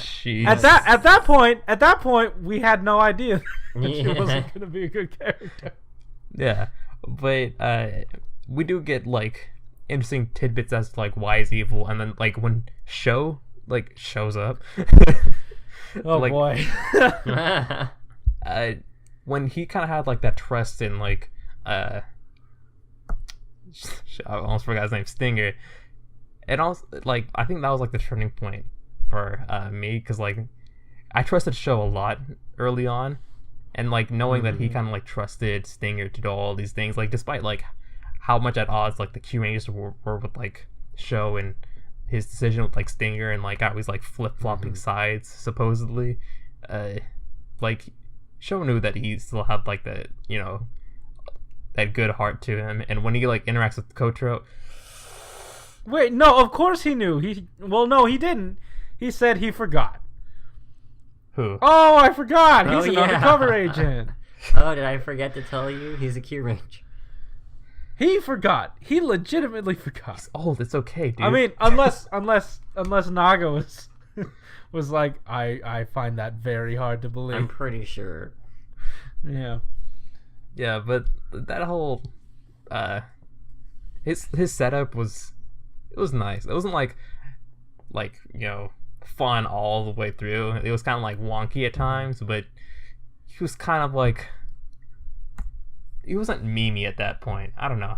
she's not. At that point, we had no idea that she wasn't gonna be a good character. Yeah, but we do get like interesting tidbits as to like why he's evil, and then like when shows up. Oh like, boy. When he kind of had like that trust in like I almost forgot his name, Stinger, and also like I think that was like the turning point for me, because like I trusted Show a lot early on, and like knowing that he kind of like trusted Stinger to do all these things, like despite like how much at odds like the Kyurangers were with like Show and his decision with like Stinger, and like always like flip-flopping sides supposedly, like Show knew that he still had like that that good heart to him, and when he like interacts with Kotaro. Wait, no, of course he knew. No, he didn't. He said he forgot. Who? Oh, I forgot. He's an undercover agent. Oh, did I forget to tell you? He's a Kyuranger. He forgot. He legitimately forgot. He's old. It's okay, dude. I mean, unless Naga was like, I find that very hard to believe. I'm pretty sure. Yeah. Yeah, but that whole his setup was nice. It wasn't like fun all the way through. It was kind of like wonky at times, but he was kind of like, he wasn't memey at that point. I don't know,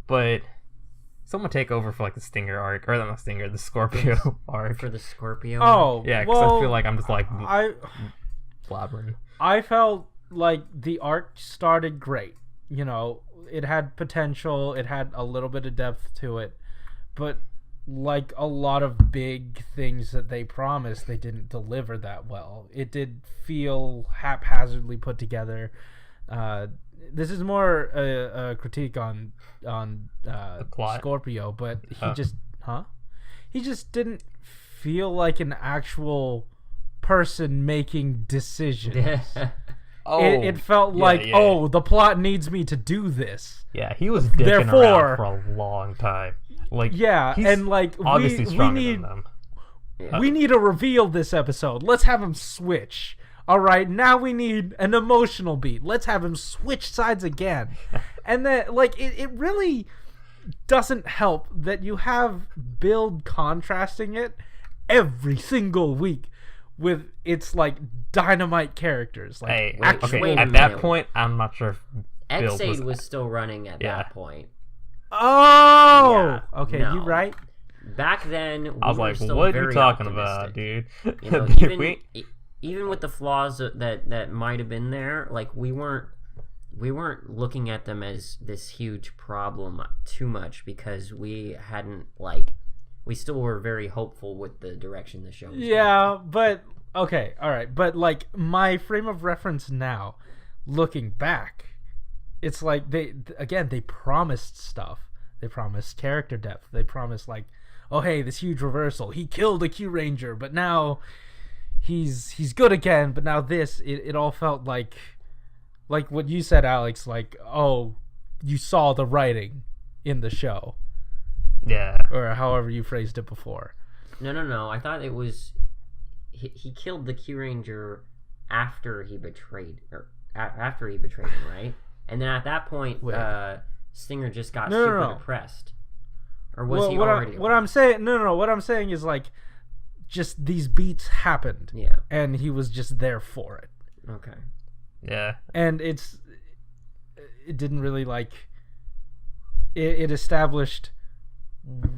but someone take over for like the Stinger arc, or not Stinger, the Scorpio arc. For the Scorpio. Oh, yeah, because I feel like I'm just like blabbering. I felt like the arc started great. It had potential. It had a little bit of depth to it, but like a lot of big things that they promised, they didn't deliver that well. It did feel haphazardly put together. This is more a critique on the plot. Scorpio, but he just didn't feel like an actual person making decisions. It felt like the plot needs me to do this. Yeah, he was dicking around for a long time. Like, and like obviously stronger than them. We need a reveal this episode. Let's have him switch. All right, now we need an emotional beat. Let's have him switch sides again. And then like it really doesn't help that you have Build contrasting it every single week with its like dynamite characters. Like, at that point, I'm not sure if X-Aid was still running at that point. Oh, okay, you right. Back then, I was like, "What are you talking about, dude?" Even with the flaws that might have been there, like we weren't looking at them as this huge problem too much, because we still were very hopeful with the direction the show was going. But okay, all right, but like my frame of reference now, looking back, it's like they promised stuff. They promised character depth. They promised like, oh hey, this huge reversal. He killed a Kyuranger, but now he's good again. But now this, it all felt like what you said, Alex. Like, oh, you saw the writing in the show. Yeah. Or however you phrased it before. No. I thought it was he killed the Kyuranger after he betrayed him, right? And then at that point, Stinger just got super depressed. Or was he already? What I'm saying is like, just these beats happened. Yeah. And he was just there for it. Okay. Yeah. And it didn't really like. It established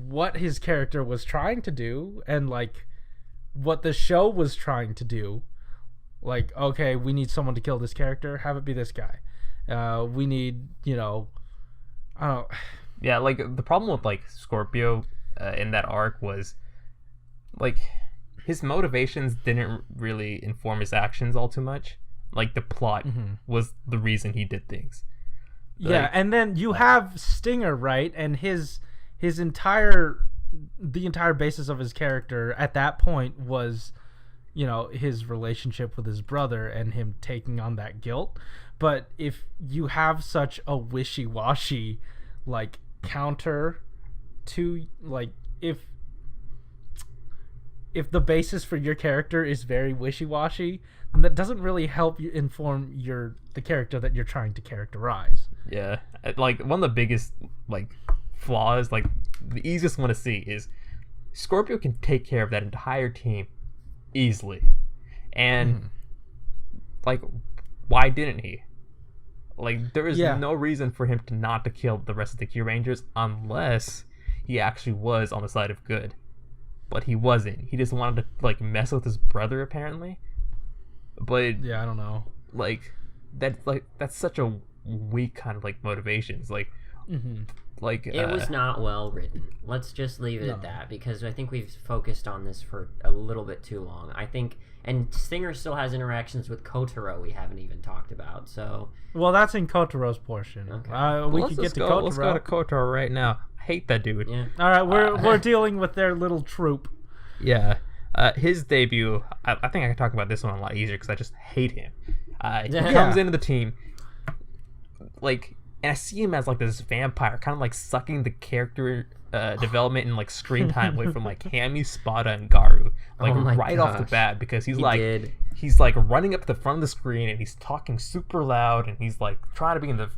what his character was trying to do and like what the show was trying to do. Like, okay, we need someone to kill this character, have it be this guy. We need, I don't know. Yeah, like the problem with like Scorpio in that arc was like his motivations didn't really inform his actions all too much. Like the plot was the reason he did things. Yeah, and then you have Stinger, right? And the entire basis of his character at that point was, his relationship with his brother and him taking on that guilt. But if you have such a wishy-washy, like, counter to, like, if the basis for your character is very wishy-washy, then that doesn't really help you inform the character that you're trying to characterize. Yeah, like one of the biggest like flaws, like the easiest one to see is Scorpio can take care of that entire team easily, and like why didn't he? Like there is no reason for him not to kill the rest of the Kyurangers unless he actually was on the side of good, but he wasn't. He just wanted to like mess with his brother apparently. But yeah, I don't know. Like that's such a weak kind of like motivations. Like, like it was not well written. Let's just leave it at that because I think we've focused on this for a little bit too long. I think, and Stinger still has interactions with Kotaro we haven't even talked about. So, well, that's in Kotaro's portion. Okay. We could get to Kotaro. Let's go to Kotaro right now. I hate that dude. Yeah. All right, we're dealing with their little troop. Yeah. His debut, I think I can talk about this one a lot easier because I just hate him. He comes into the team, like, and I see him as like this vampire, kind of like sucking the character development and like screen time away from like Hami, Spada, and Garu, like off the bat because he's like running up to the front of the screen and he's talking super loud and he's like trying to be in the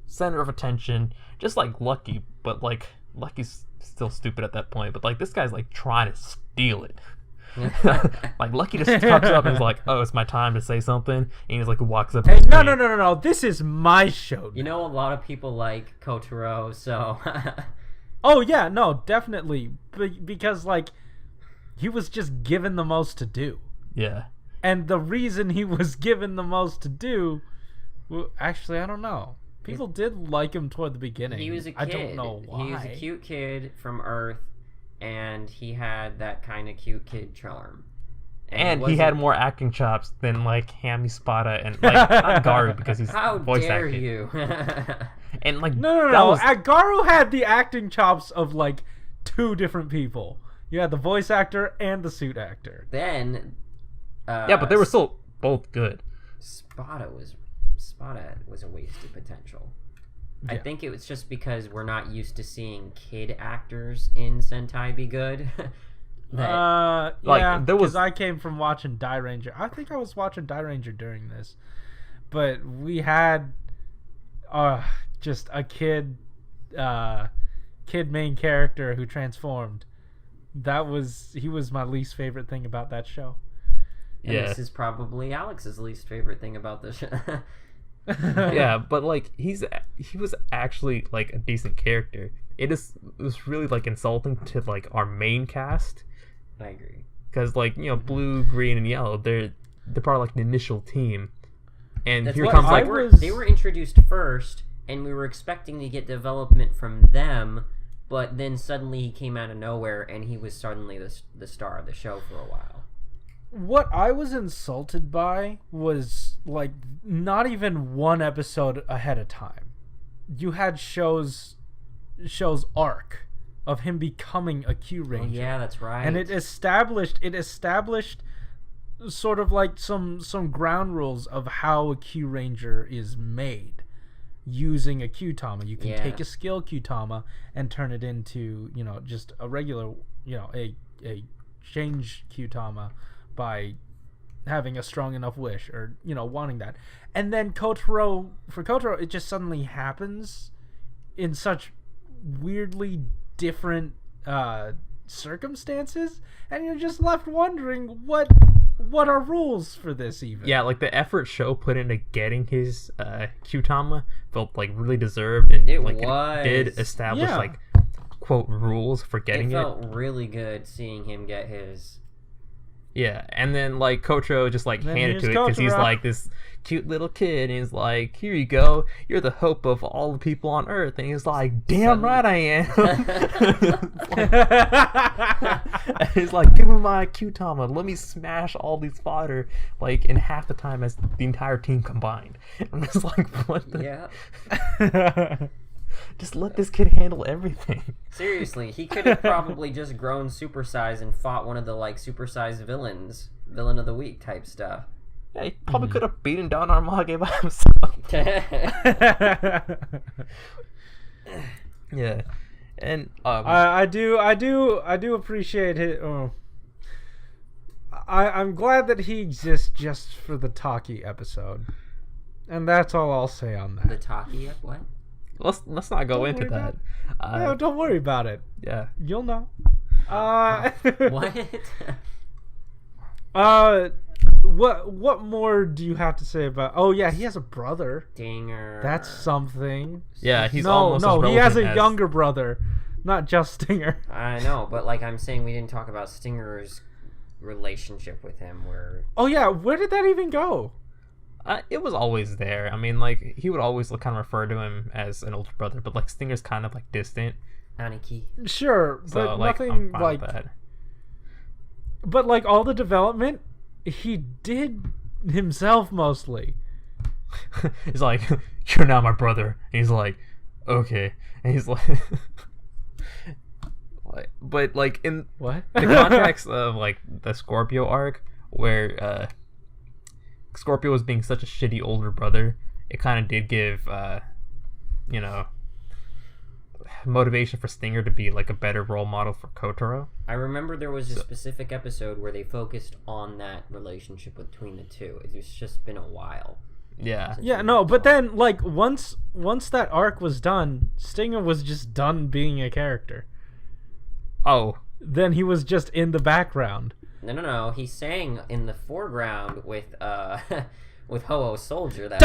center of attention, just like Lucky, but like Lucky's still stupid at that point, but like this guy's like trying to steal it. Like Lucky just comes up and is like, "Oh, it's my time to say something," and he's like walks up. Hey, no! This is my show. You know, a lot of people like Kotaro, so. Oh yeah, no, definitely, because like he was just given the most to do. Yeah. And the reason he was given the most to do, well, actually, I don't know. People did like him toward the beginning. He was a kid. I don't know why. He was a cute kid from Earth. And he had that kind of cute kid charm. And he had more acting chops than like Hami, Spada, and like not Garu because he's voice acting. How dare you? And like no. Garu had the acting chops of like two different people. You had the voice actor and the suit actor. Then, yeah, but they were still both good. Spada was a wasted potential. Yeah. I think it was just because we're not used to seeing kid actors in Sentai be good. Yeah, because I came from watching Kyuranger. I think I was watching Kyuranger during this, but we had just a kid main character who transformed. He was my least favorite thing about that show. And this is probably Alex's least favorite thing about the show. Yeah, but like he was actually like a decent character. It was really like insulting to like our main cast. I agree. Because like blue, green, and yellow, they're part of like the initial team, and That's here comes like they were introduced first, and we were expecting to get development from them, but then suddenly he came out of nowhere, and he was suddenly the star of the show for a while. what I was insulted by was like not even one episode ahead of time. You had shows arc of him becoming a Kyuranger. Oh, yeah, that's right. And it established sort of like some ground rules of how a Kyuranger is made using a Kyutama. You can take a skill Kyutama and turn it into, just a regular, a change Kyutama by having a strong enough wish or, wanting that. And then for Kotaro, it just suddenly happens in such weirdly different circumstances, and you're just left wondering what are rules for this even. Yeah, like the effort Sho put into getting his Kyutama felt like really deserved, and it did establish like quote rules for getting it. It felt really good seeing him get his. Yeah, and then like Kotaro just like handed to it because he's like this cute little kid, and he's like, "Here you go, you're the hope of all the people on Earth," and he's like, "Damn right I am." And he's like, "Give him my Kyutama, let me smash all these fodder like in half the time as the entire team combined." And I'm just like, "What the?" Yeah. Just let this kid handle everything. Seriously, he could have probably just grown supersize and fought one of the like supersized villain of the week type stuff. Yeah, he probably could have beaten down Armage by himself. Yeah, and I do appreciate it. I'm glad that he exists just for the Taki episode, and that's all I'll say on that. The Taki what? Let's not go into that. No, don't worry about it. Yeah, you'll know. What? What more do you have to say about? Oh yeah, he has a brother. Stinger. That's something. Yeah, he's almost as he has a as... younger brother, not just Stinger. I know, but like I'm saying, we didn't talk about Stinger's relationship with him. Oh yeah, where did that even go? It was always there. I mean, like, he would always kind of refer to him as an older brother, but, like, Stinger's kind of, like, distant. Aniki. Sure, so, but like, nothing, I'm fine like... with that. But, like, all the development, he did himself, mostly. He's like, "You're not my brother." And he's like, "Okay." And he's like... but, like, in what? the context of, like, the Scorpio arc, where, Scorpio was being such a shitty older brother, it kind of did give, motivation for Stinger to be like a better role model for Kotaro. I remember there was a specific episode where they focused on that relationship between the two. It's just been a while. Yeah. Yeah, no, but then, like, once that arc was done, Stinger was just done being a character. Oh. Then he was just in the background. No. He sang in the foreground with Ho-Oh Soldier. That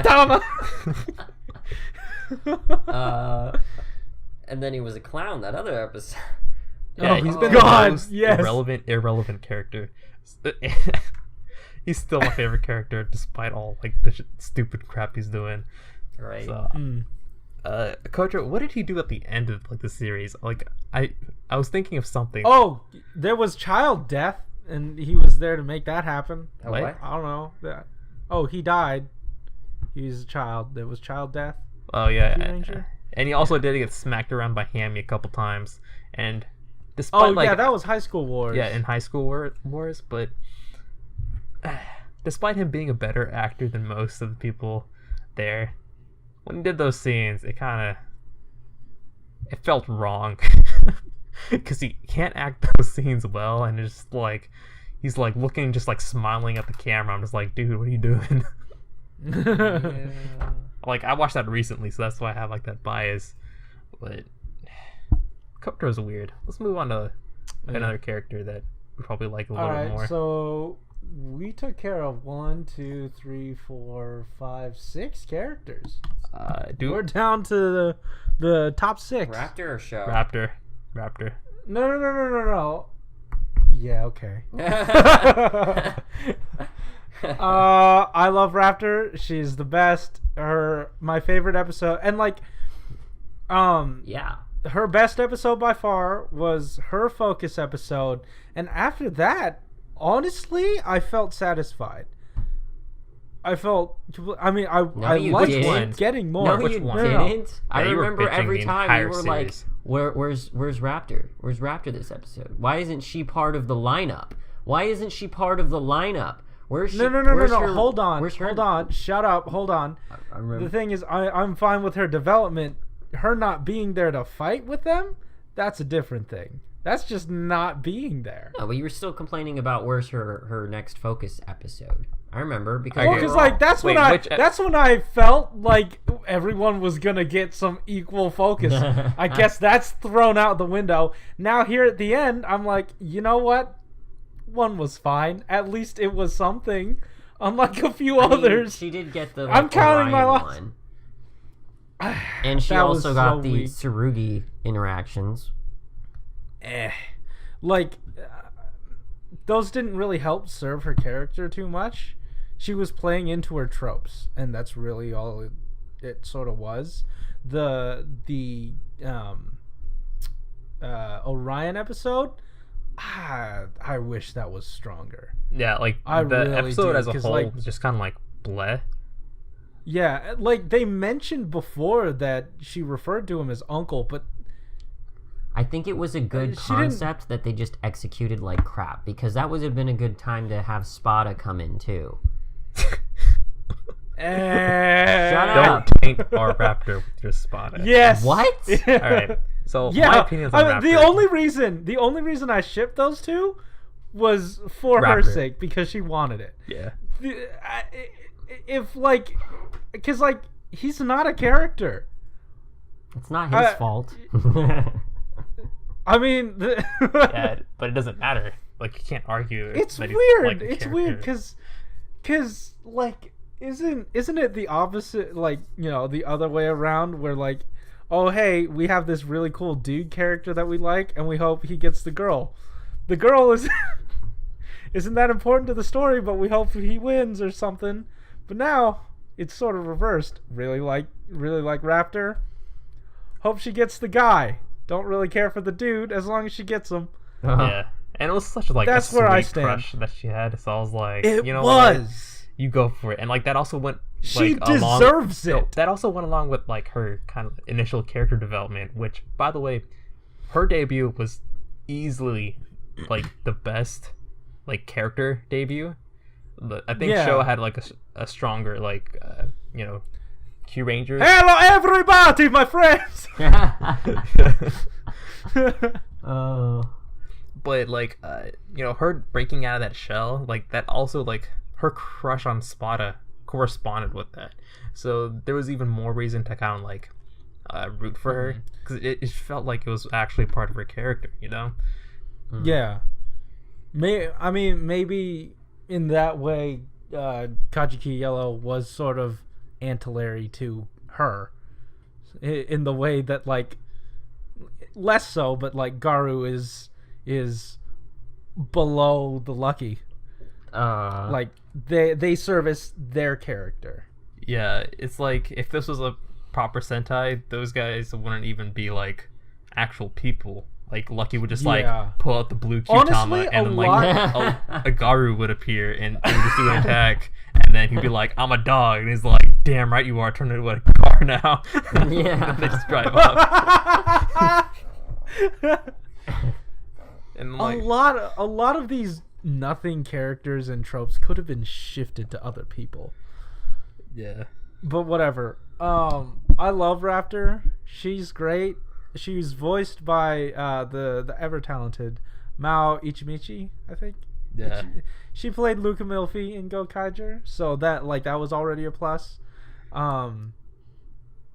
Tama. And then he was a clown that other episode. Yeah, he's been the most irrelevant character. He's still my favorite character, despite all like the stupid crap he's doing. Right. So, Kotaro, what did he do at the end of like the series? Like, I was thinking of something. Oh, there was child death, and he was there to make that happen. What? I don't know. Oh, he died. He was a child. There was child death. Oh yeah, and he also did get smacked around by Hammy a couple times. And despite that was High School Wars. Yeah, in High School Wars, but despite him being a better actor than most of the people there, when he did those scenes, it felt wrong. Because he can't act those scenes well, and it's just like he's like looking, just like smiling at the camera. I'm just like, dude, what are you doing? Yeah. Like, I watched that recently, so that's why I have like that bias. But Kotaro's weird. Let's move on to another character that we probably like a little bit more. So we took care of 1, 2, 3, 4, 5, 6 characters. We're down to the top 6. Raptor or Show? Raptor. No. Yeah, okay. I love Raptor. She's the best. My favorite episode, and like, yeah, her best episode by far was her focus episode, and after that, honestly, I felt satisfied. I liked getting more. No, you didn't. I remember every time you were like, where's Raptor? Where's Raptor this episode? Why isn't she part of the lineup? Where's she? No. Hold on. Shut up. Hold on. The thing is, I'm fine with her development. Her not being there to fight with them, that's a different thing. That's just not being there. No, but you were still complaining about where's her next focus episode. I remember because that's when I felt like everyone was gonna get some equal focus. I guess that's thrown out the window. Now here at the end, I'm like, you know what? One was fine. At least it was something. Unlike a few others. She did get the. I'm counting my loss. And she also got the Tsurugi interactions. Those didn't really help serve her character too much. She was playing into her tropes, and that's really all it sort of was. The Orion episode, I wish that was stronger. Yeah, like the episode as a whole was just kind of like bleh. Yeah, like they mentioned before that she referred to him as uncle, but I think it was a good concept that they just executed like crap, because that would have been a good time to have Spada come in too. Shut up! Don't taint our Raptor with your Spada. Yes. What? All right. So my opinions on Raptor. The only reason I shipped those two was for her sake, because she wanted it. Yeah. Because he's not a character. It's not his fault. I mean, yeah, but it doesn't matter. Like, you can't argue. It's weird. It's weird because like, isn't it the opposite? Like, you know, the other way around, where like, oh hey, we have this really cool dude character that we like, and we hope he gets the girl. The girl isn't that important to the story, but we hope he wins or something. But now it's sort of reversed. Really like Raptor. Hope she gets the guy. Don't really care for the dude as long as she gets him. Yeah, and it was such a that's a where I sweet stand. Crush that she had. So I was like, it you know was. What? You go for it. And like that also went. She deserves it. No, that also went along with like her kind of initial character development, which, by the way, her debut was easily like the best like character debut. I think Show had like a stronger like Kyuranger. Hello everybody, my friends. But like her breaking out of that shell, like that also like her crush on Spada corresponded with that. So there was even more reason to kind of like root for her, because it felt like it was actually part of her character, you know? Yeah. Maybe in that way, Kajiki Yellow was sort of ancillary to her, in the way that like less so, but like Garu is below the Lucky. Like they service their character. Yeah, it's like if this was a proper Sentai, those guys wouldn't even be like actual people. Like Lucky would just like pull out the blue Kyutama, and then like a Garu would appear and just do an attack, and then he'd be like, "I'm a dog," and he's like, "Damn right you are, turn into a car now." Yeah. And they just drive off. And like, a lot of these nothing characters and tropes could have been shifted to other people. Yeah. But whatever. I love Raptor. She's great. She's voiced by the ever talented Mao Ichimichi, I think. Yeah. She played Luca Milfi in Gokaiger, so that was already a plus.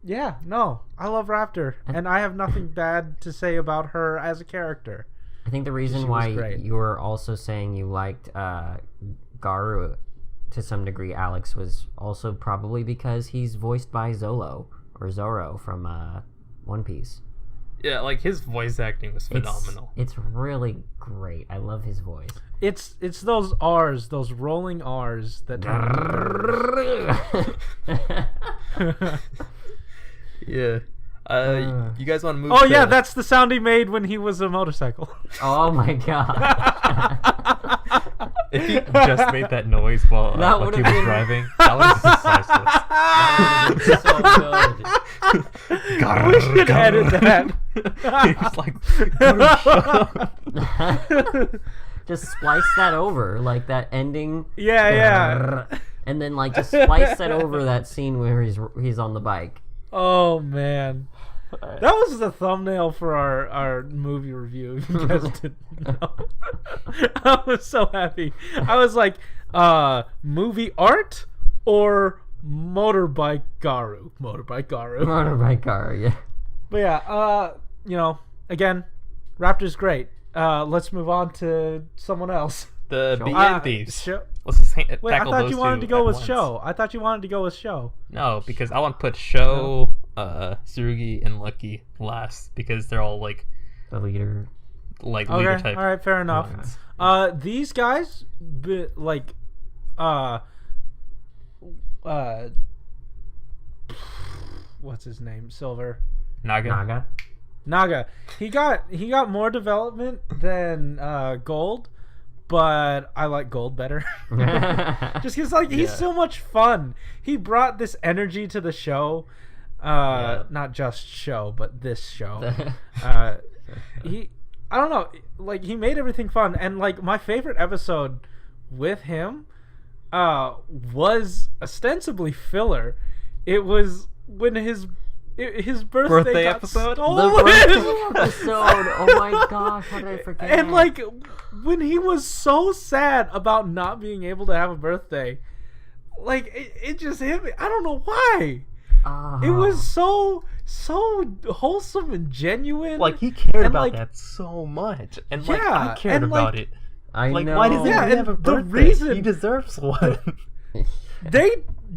Yeah, no, I love Raptor, and I have nothing bad to say about her as a character. I think the reason why you were also saying you liked Garu to some degree, Alex, was also probably because he's voiced by Zoro from One Piece. Yeah, like his voice acting was phenomenal. It's really great. I love his voice. It's those R's, those rolling R's that. Yeah. You guys want to move? Oh yeah, that's the sound he made when he was a motorcycle. Oh my god. If he just made that noise while That Lucky would've was been- driving, that was priceless. So good. We should edit that. He was like, shut up. Just splice that over, like that ending. Yeah. And then like just splice that over that scene where he's on the bike. Oh man. That was the thumbnail for our movie review. If you guys didn't know. I was so happy. I was like, movie art or motorbike Garu? Motorbike Car, yeah. But yeah, again, Raptor's great. Let's move on to someone else. The BN Thieves. Show. Let's just Wait, I tackle thought those you wanted two to go at with once. Show. I thought you wanted to go with Show. No, because I want to put Show, Tsurugi, and Lucky last because they're all like The leader. leader type. All right, fair enough. ones. These guys, what's his name? Silver. Naga. Naga. He got more development than Gold, but I like Gold better. Just because he's so much fun. He brought this energy to the show. Not just show, but this show. I don't know, he made everything fun, and my favorite episode with him was ostensibly filler. It was when his birthday got episode? stolen. The birthday episode. Oh my gosh, how did I forget? And when he was so sad about not being able to have a birthday, it just hit me. I don't know why. It was so wholesome and genuine. He cared and, about that so much, and Yeah, I cared and, about it. I know. Why doesn't he have a and the birthday? reason- He deserves one.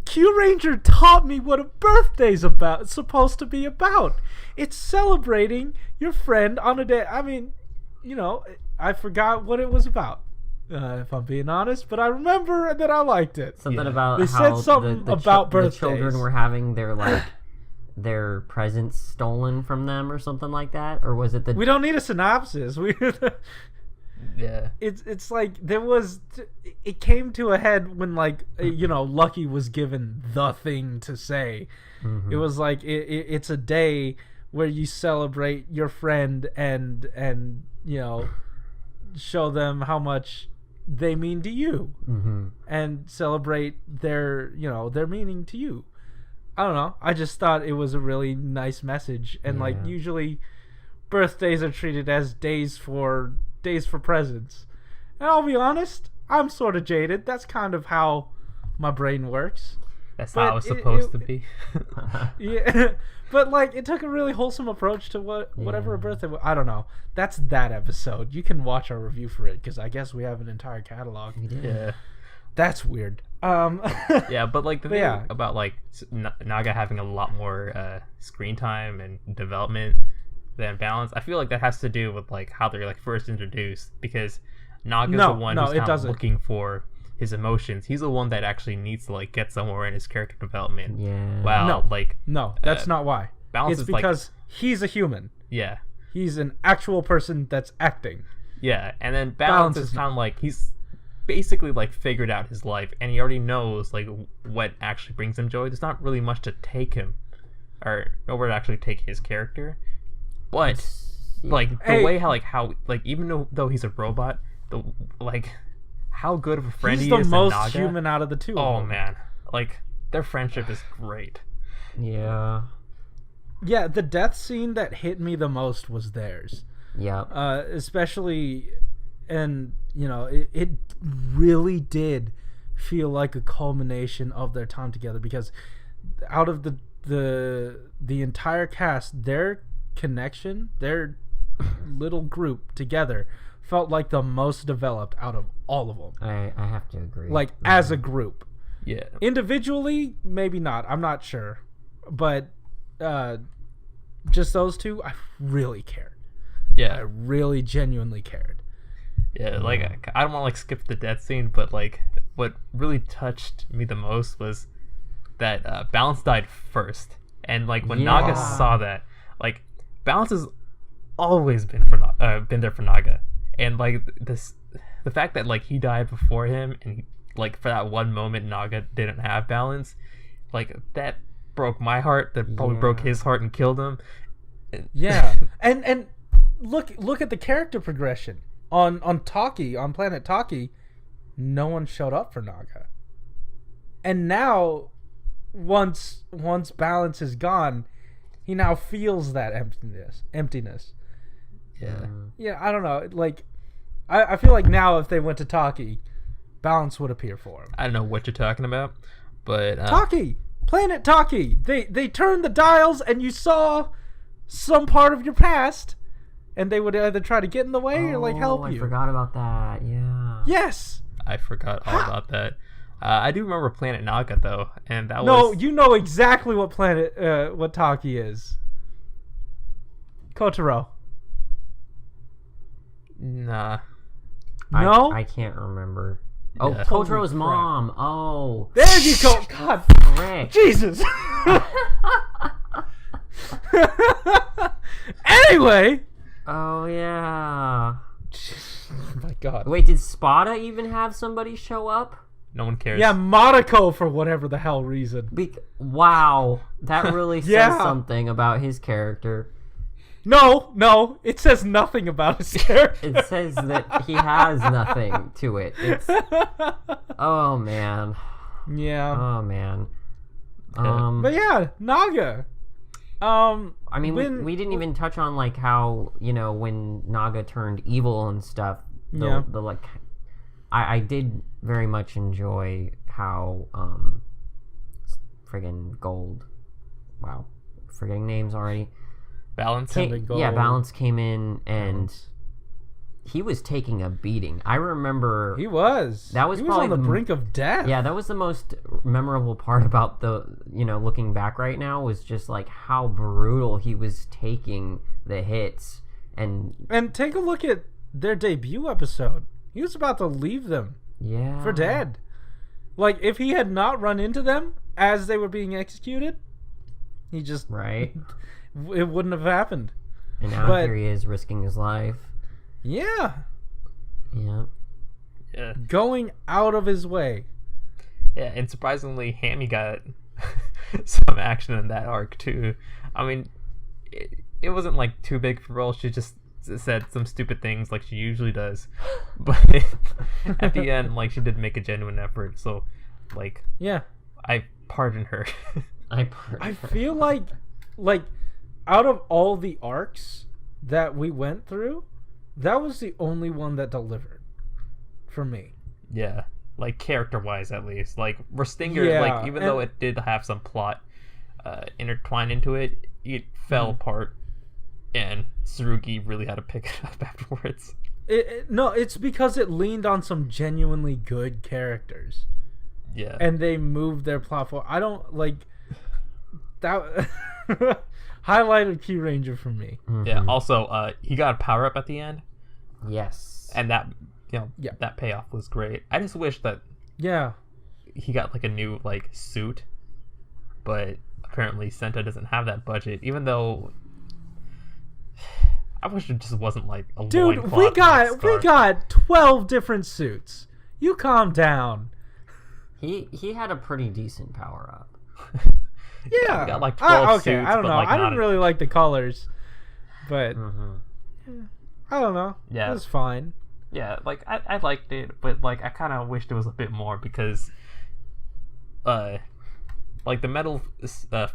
Kyuranger taught me what a birthday's supposed to be about. It's celebrating your friend on a day. I mean, I forgot what it was about, if I'm being honest, but I remember that I liked it. Something about They how said something about the birthdays. children were having their presents stolen from them or something like that, or was it We don't need a synopsis. Yeah. It's it came to a head when Lucky was given the thing to say. It was it's a day where you celebrate your friend and show them how much they mean to you, and celebrate their meaning to you. I don't know, I just thought it was a really nice message, and usually birthdays are treated as days for presents, and I'll be honest, I'm sort of jaded. That's kind of how my brain works. That's But how it's supposed to be. Yeah, but it took a really wholesome approach to whatever a birthday was. I don't know. That's that episode. You can watch our review for it because I guess we have an entire catalog. Yeah. That's weird. Yeah, but the thing yeah. about Naga having a lot more screen time and development than Balance, I feel like that has to do with how they're first introduced, because Naga's the one who's kind of looking for his emotions. He's the one that actually needs to get somewhere in his character development. Yeah. Wow. No, that's not why. Balance It's is because he's a human. yeah. He's an actual person that's acting. Yeah, and then Balance is kind of he's basically figured out his life, and he already knows what actually brings him joy. There's not really much to take him, or nowhere to actually take his character. But the way how even though he's a robot, how good of a friend He's he is the most to Naga. human out of the two. Oh of them. man, their friendship is great. Yeah. Yeah, the death scene that hit me the most was theirs. Yeah. Especially, and it really did feel like a culmination of their time together, because out of the entire cast, their connection, their little group together, felt like the most developed out of all of them. I have to agree. As a group. Yeah. Individually, maybe not. I'm not sure. But just those two, I really cared. Yeah. I really genuinely cared. Yeah, I don't want to skip the death scene, but what really touched me the most was that Balance died first, and when Naga saw that, Balance has always been there for Naga, and the fact that like he died before him, and like for that one moment Naga didn't have balance, like that broke my heart. That probably broke his heart and killed him. Yeah, and look at the character progression on Taki, on Planet Taki. No one showed up for Naga, and now once balance is gone, he now feels that emptiness. Yeah. I don't know. Like, I feel like now if they went to Taki, balance would appear for him. I don't know what you're talking about, but Taki, Planet Taki. They turned the dials, and you saw some part of your past, and they would either try to get in the way or like help you. I forgot about that. Yeah. Yes. I forgot all about that. I do remember Planet Naga though, and that was... No, you know exactly what what Taki is. Kotaro. Nah. No? I can't remember. Oh, Yeah. Kotaro's mom. Oh. There you go. God. Frick. Jesus. Anyway. Oh, yeah. Oh my God. Wait, did Spada even have somebody show up? No one cares. Yeah, Mariko for whatever the hell reason. Wow. That really says Yeah. something about his character. No, it says nothing about his character. It says that he has nothing to it. It's... Oh, man. Yeah. Oh, man. But yeah, Naga. I mean, we didn't even touch on like how, you know, when Naga turned evil and stuff. The like, I did very much enjoy how friggin' Gold. Wow, forgetting names already. Balance. Balance came in and he was taking a beating. I remember He was probably on the brink of death. Yeah, that was the most memorable part about looking back right now, was just like how brutal he was taking the hits. And take a look at their debut episode. He was about to leave them for dead. Like, if he had not run into them as they were being executed, he just... Right. It wouldn't have happened. And now here he is risking his life. Yeah. Yeah. Yeah. Going out of his way. Yeah, and surprisingly, Hammy got some action in that arc too. I mean, it wasn't like too big for role. She just said some stupid things like she usually does, but at the end, like, she did make a genuine effort. So, like, yeah, I pardon her. I feel like out of all the arcs that we went through, that was the only one that delivered for me. Yeah, like character-wise, at least. Like Restinger, like, even though it did have some plot intertwined into it, it fell apart, and Tsurugi really had to pick it up afterwards. No, it's because it leaned on some genuinely good characters. Yeah, and they moved their plot forward. I don't like that. Highlight of Kyuranger for me. Mm-hmm. Yeah. Also, he got a power up at the end. Yes. And that, that payoff was great. I just wish that he got like a new like suit, but apparently Sentai doesn't have that budget. Even though I wish it just wasn't like a dude. We got 12 different suits. You calm down. He had a pretty decent power up. Yeah, we got like 12 okay. suits, I don't know. Like, I didn't really like the colors, but Mm-hmm. I don't know. Yeah, it was fine. Yeah, like I liked it, but like I kind of wished it was a bit more because, like the metal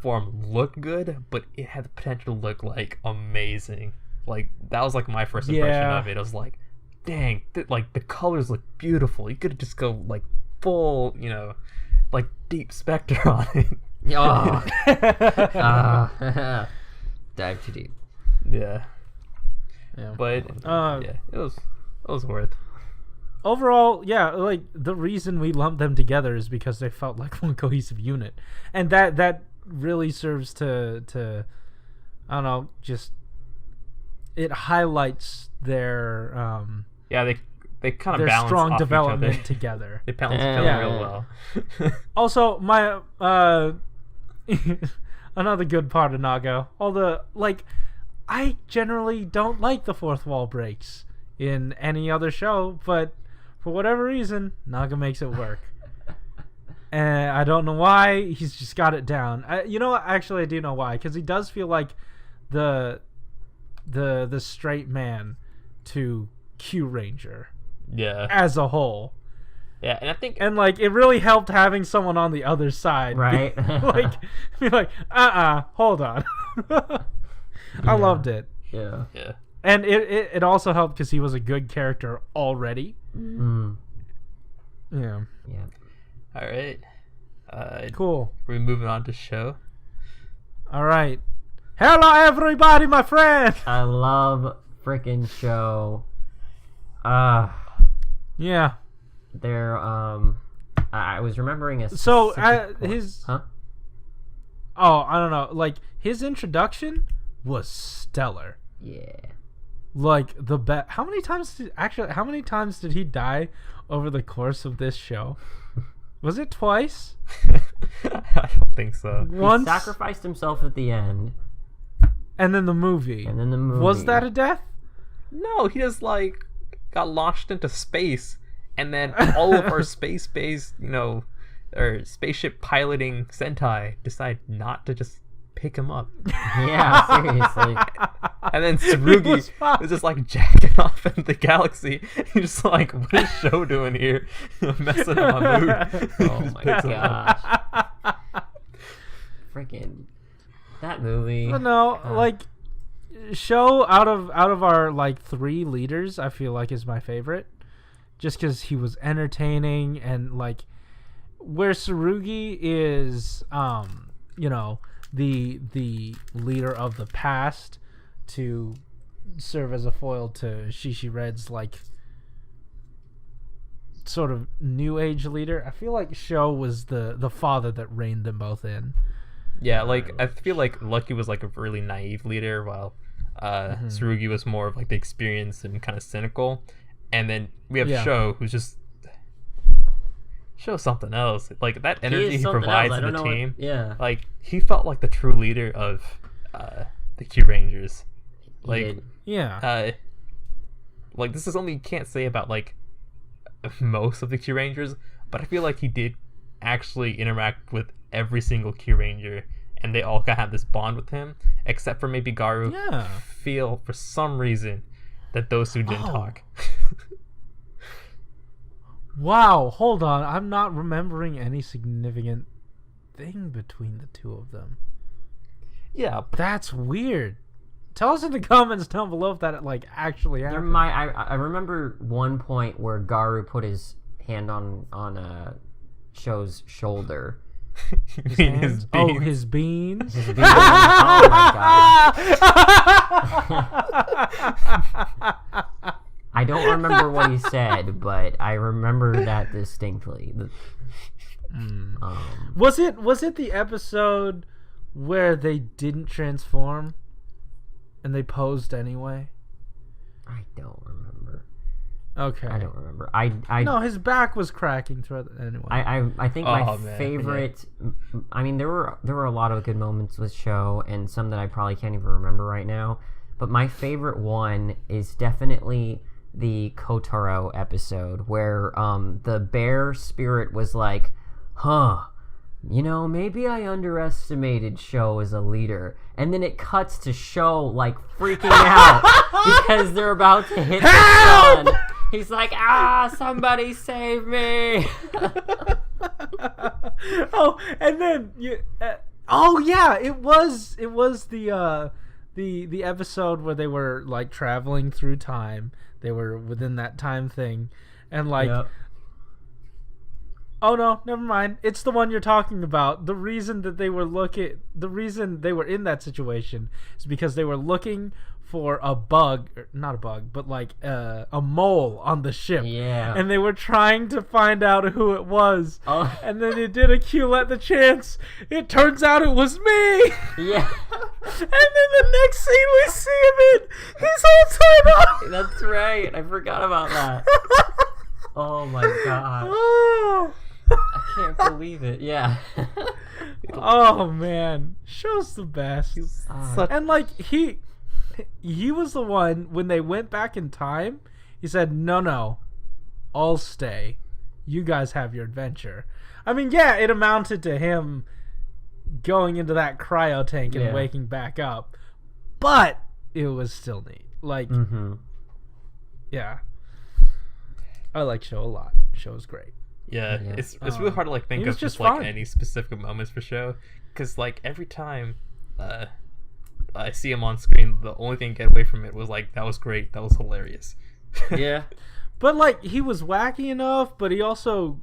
form looked good, but it had the potential to look like amazing. Like that was like my first impression of it. I was like, dang, like the colors look beautiful. You could just go like full, like Deep Spectre on it. Oh. Dive too deep. Yeah. But it was worth. Overall, like the reason we lumped them together is because they felt like one cohesive unit, and that really serves to I don't know, just it highlights their they kind of their balance strong off development each other. together. They balance each other real well. Also, my another good part of Naga, I generally don't like the fourth wall breaks in any other show, but for whatever reason, Naga makes it work. And I don't know why. He's just got it down. You know what? Actually, I do know why. Because he does feel like the straight man to Kyuranger. Yeah. As a whole. Yeah, and I think... And, like, it really helped having someone on the other side. Right. Be like, hold on. I loved it. Yeah. Yeah. And it also helped because he was a good character already. Mm. Yeah. Yeah. All right. Cool. We're moving on to show. All right. Hello, everybody, my friend. I love freaking show. Yeah. There. I was remembering a. So his. Huh? Oh, I don't know. Like his introduction was stellar. Yeah. Like the best. How many times did he die over the course of this show? Was it twice? I don't think so. Once. He sacrificed himself at the end. And then the movie. Was that a death? No, he just like got launched into space, and then all of our space-based, or spaceship piloting Sentai decide not to just pick him up. Yeah, seriously. And then Tsurugi was just like jacking off in the galaxy. He's just like, what is Show doing here? Messing up my mood. Oh my gosh. Freaking that movie. But no, like Show out of our like 3 leaders, I feel like is my favorite. Just because he was entertaining and like where Tsurugi is the leader of the past to serve as a foil to Shishi Red's like sort of new age leader. I feel like Sho was the father that reined them both in. Yeah, like I feel like Lucky was like a really naive leader, while Tsurugi was more of like the experienced and kind of cynical. And then we have Sho, who's just something else. Like that energy he provides to the team. Like he felt like the true leader of the Kyurangers. Like like this is something you can't say about like most of the Kyurangers, but I feel like he did actually interact with every single Kyuranger, and they all kind of have this bond with him, except for maybe Garu. Feel for some reason that those two didn't talk. Wow, hold on. I'm not remembering any significant thing between the two of them. Yeah. That's weird. Tell us in the comments down below if that like actually happened. I remember one point where Garu put his hand on Sho's shoulder. His beans. Oh, his beans. His beans. Oh my god. I don't remember what he said, but I remember that distinctly. Was it the episode where they didn't transform and they posed anyway? I don't remember. Okay. I don't remember. I no, his back was cracking throughout anyway. I think my favorite. Yeah. I mean, there were a lot of good moments with Sho, and some that I probably can't even remember right now. But my favorite one is definitely the Kotaro episode where the bear spirit was like, maybe I underestimated Sho as a leader. And then it cuts to Sho like freaking out because they're about to hit the sun. He's like, somebody save me. And then it was the episode where they were like traveling through time. They were within that time thing, and like, oh no, never mind. It's the one you're talking about. The reason they were in that situation is because they were looking for a bug, not a bug, but like a mole on the ship. Yeah. And they were trying to find out who it was. Oh. And then they did a Q let the chance. It turns out it was me. Yeah. And then the next scene we see him in, he's all tied up. That's right. I forgot about that. Oh my gosh. Oh. I can't believe it. Yeah. Oh man, Sho's the best. And like he was the one when they went back in time. He said, "No, I'll stay. You guys have your adventure. I mean, yeah, it amounted to him going into that cryo tank and waking back up, but it was still neat. Like, yeah, I like Sho a lot. Sho's great. Yeah, it's really hard to like think of just like any specific moments for Sho, because like every time I see him on screen, the only thing I get away from it was like, that was great, that was hilarious. Yeah. But like, he was wacky enough, but he also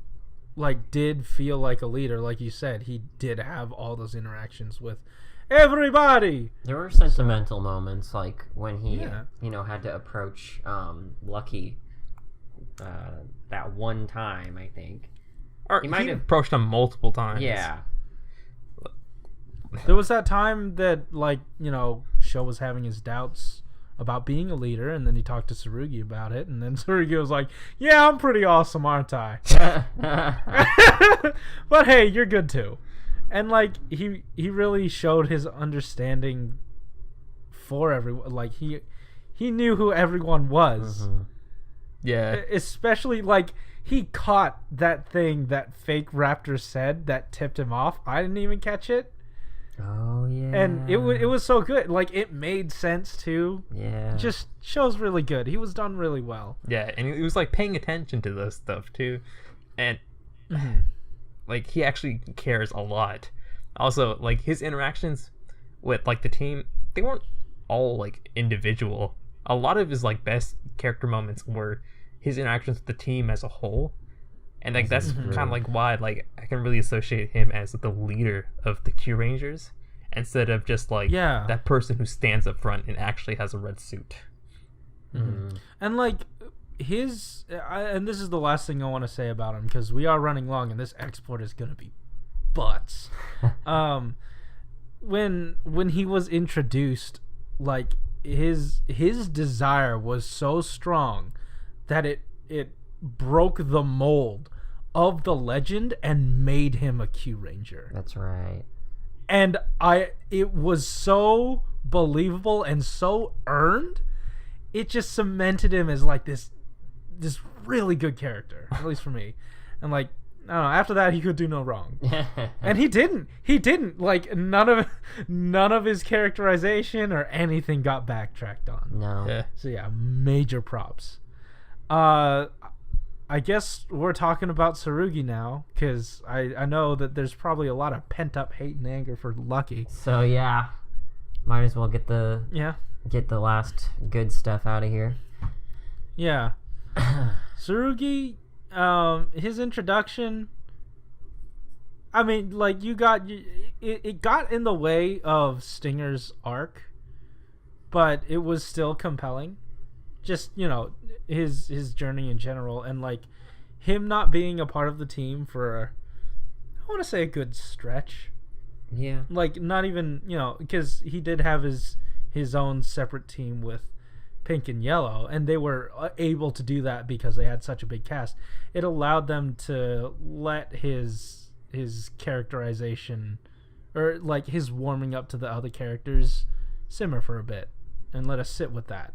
like did feel like a leader. Like you said, he did have all those interactions with everybody. There were sentimental moments, like when he had to approach Lucky that one time, I think. Or he might have approached him multiple times. Yeah. There was that time that, like, Sho was having his doubts about being a leader, and then he talked to Tsurugi about it, and then Tsurugi was like, yeah, I'm pretty awesome, aren't I? But hey, you're good too. And like, he really showed his understanding for everyone. Like, he knew who everyone was. Yeah. Especially, like, he caught that thing that fake Raptor said that tipped him off. I didn't even catch it. Oh, yeah. And it was so good. Like, it made sense, too. Yeah. Just shows really good. He was done really well. Yeah, and he was, like, paying attention to this stuff, too. And, like, he actually cares a lot. Also, like, his interactions with, like, the team, they weren't all, like, individual. A lot of his, like, best character moments were his interactions with the team as a whole. And like that's kind of like why like I can really associate him as the leader of the Kyurangers instead of just like that person who stands up front and actually has a red suit. And like and this is the last thing I want to say about him, because we are running long and this export is gonna be butts. When he was introduced, like his desire was so strong that it broke the mold of the legend and made him a Kyuranger. That's right. And it was so believable and so earned. It just cemented him as like this really good character, at least for me. And like, I don't know, after that he could do no wrong. And he didn't. Like, none of his characterization or anything got backtracked on. No. Yeah. So yeah, major props. I guess we're talking about Tsurugi now, because I know that there's probably a lot of pent-up hate and anger for Lucky. So yeah, might as well get the last good stuff out of here. Yeah. Tsurugi, his introduction, I mean, like, it got in the way of Stinger's arc, but it was still compelling. Just, his journey in general, and like him not being a part of the team for I want to say a good stretch. Yeah. Like, not even, because he did have his own separate team with Pink and Yellow, and they were able to do that because they had such a big cast. It allowed them to let his characterization, or like his warming up to the other characters, simmer for a bit and let us sit with that.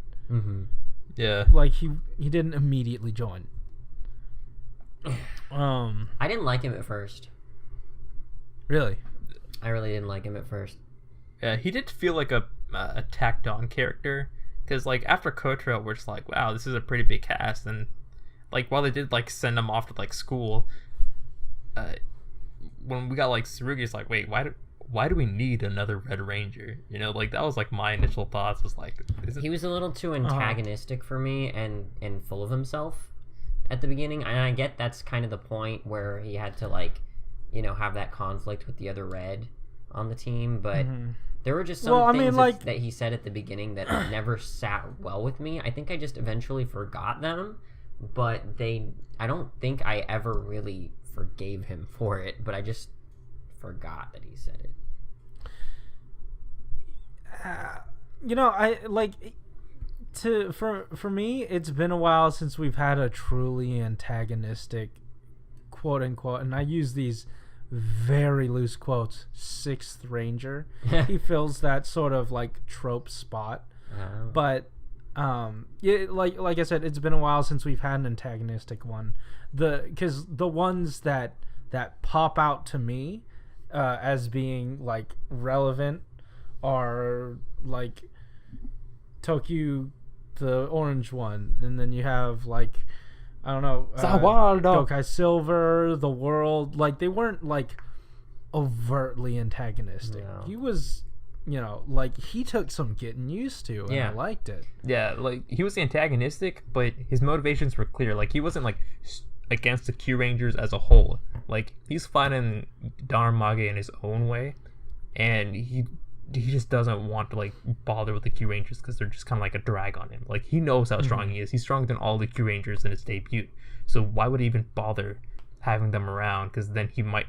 Yeah. Like, he didn't immediately join. I didn't like him at first. Really? I really didn't like him at first. Yeah, he did feel like a tacked on character, because like after Kotaro, we're just like, wow, this is a pretty big cast, and like while they did like send him off to like school, when we got like Tsurugi, it's like, wait, why do we need another Red Ranger? Like that was like my initial thoughts, was like, he was a little too antagonistic for me and full of himself at the beginning. And I get that's kind of the point where he had to like, have that conflict with the other Red on the team, but there were just some things that he said at the beginning that never sat well with me. I think I just eventually forgot them, but I don't think I ever really forgave him for it, but I just forgot that he said it. I like for me, it's been a while since we've had a truly antagonistic, quote unquote, and I use these very loose quotes, sixth Ranger. He fills that sort of like trope spot. But Yeah, like I said, it's been a while since we've had an antagonistic one. Because the ones that pop out to me as being like relevant are like Toku, the orange one, and then you have like, I don't know, Gokai Silver, the World. Like, they weren't like overtly antagonistic. No. He was, like, he took some getting used to, and I liked it. Yeah, like, he was antagonistic, but his motivations were clear. Like, he wasn't like against the Kyurangers as a whole. Like, he's fighting Danamage in his own way, and he just doesn't want to like bother with the Kyurangers because they're just kind of like a drag on him. Like, he knows how strong he is. He's stronger than all the Kyurangers in his debut. So why would he even bother having them around? Because then he might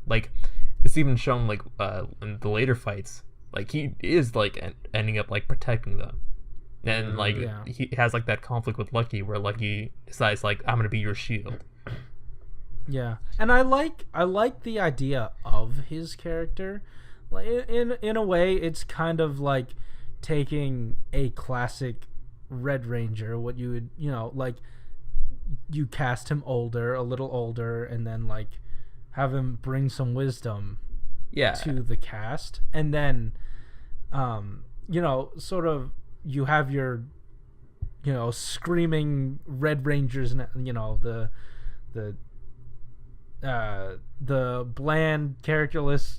like, it's even shown like in the later fights, like he is like ending up like protecting them. And like he has like that conflict with Lucky where Lucky decides like, I'm gonna be your shield. Yeah, and I like the idea of his character. In a way, it's kind of like taking a classic Red Ranger, what you would, like, you cast him a little older, and then like have him bring some wisdom to the cast, and then sort of you have your screaming Red Rangers, and the bland characterless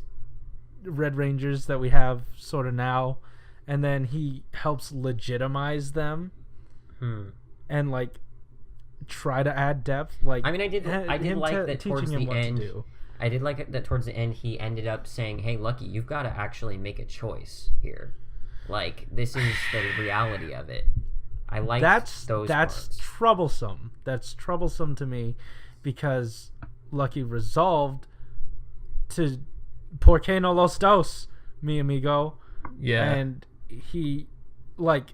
Red Rangers that we have sort of now, and then he helps legitimize them and like try to add depth. Like, I mean, I did like that towards the end. I did like it that towards the end he ended up saying, "Hey, Lucky, you've got to actually make a choice here. Like, this is the reality of it." I like those parts. That's troublesome. That's troublesome to me because Lucky resolved to "Por qué no los dos, mi amigo?" Yeah, and he like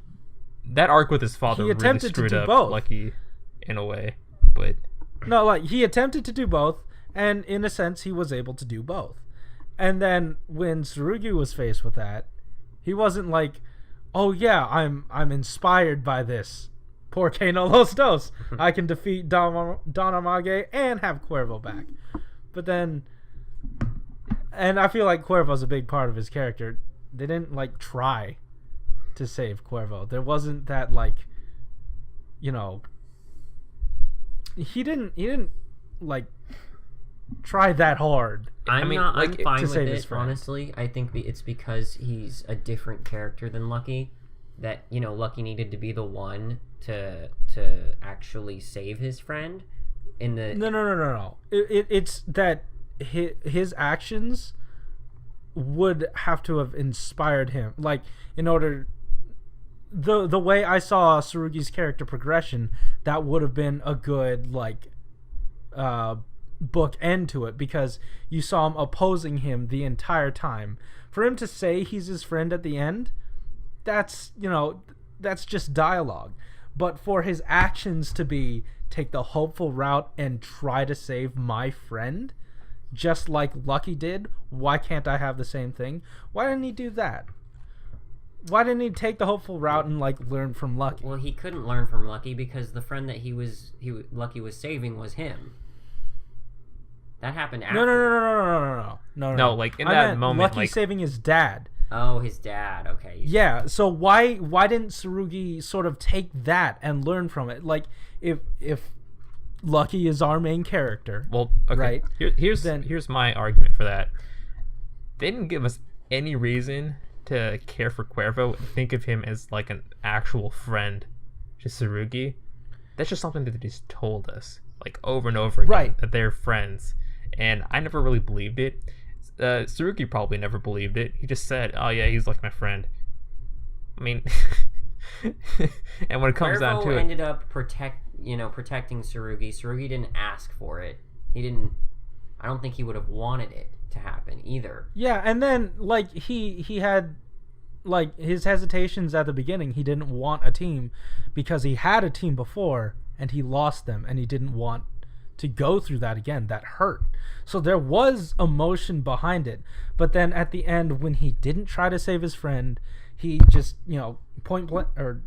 that arc with his father. He attempted really screwed to do up both. Lucky in a way, but no, like he attempted to do both, and in a sense, he was able to do both. And then when Tsurugi was faced with that, he wasn't like, "Oh yeah, I'm inspired by this. Por qué no los dos? I can defeat Danamage and have Cuervo back." But then. And I feel like Cuervo's a big part of his character. They didn't like try to save Cuervo. There wasn't that like, he didn't like try that hard. I'm fine with it, honestly. I think it's because he's a different character than Lucky. That Lucky needed to be the one to actually save his friend. No. It's that. His actions would have to have inspired him, like, in order the way I saw Tsurugi's character progression, that would have been a good like book end to it, because you saw him opposing him the entire time. For him to say he's his friend at the end, that's just dialogue. But for his actions to be take the hopeful route and try to save my friend, just like Lucky did, why can't I have the same thing? Why didn't he do that? Why didn't he take the hopeful route and like learn from Lucky? Well, he couldn't learn from Lucky because the friend that Lucky was saving was him. That happened after. No. Like in that moment, Lucky like saving his dad. Oh, his dad. Okay. Yeah. So why didn't Tsurugi sort of take that and learn from it? Like if Lucky is our main character. Well, okay. Right. Here's my argument for that. They didn't give us any reason to care for Cuervo and think of him as like an actual friend to Tsurugi. That's just something that they just told us like over and over again, that they're friends, and I never really believed it. Tsurugi probably never believed it. He just said, "Oh yeah, he's like my friend." I mean, and when it comes down to it, ended up protecting Tsurugi. Tsurugi didn't ask for it. He didn't. I don't think he would have wanted it to happen either. Yeah, and then like he had like his hesitations at the beginning. He didn't want a team because he had a team before and he lost them, and he didn't want to go through that again. That hurt. So there was emotion behind it. But then at the end, when he didn't try to save his friend, he just point blank, or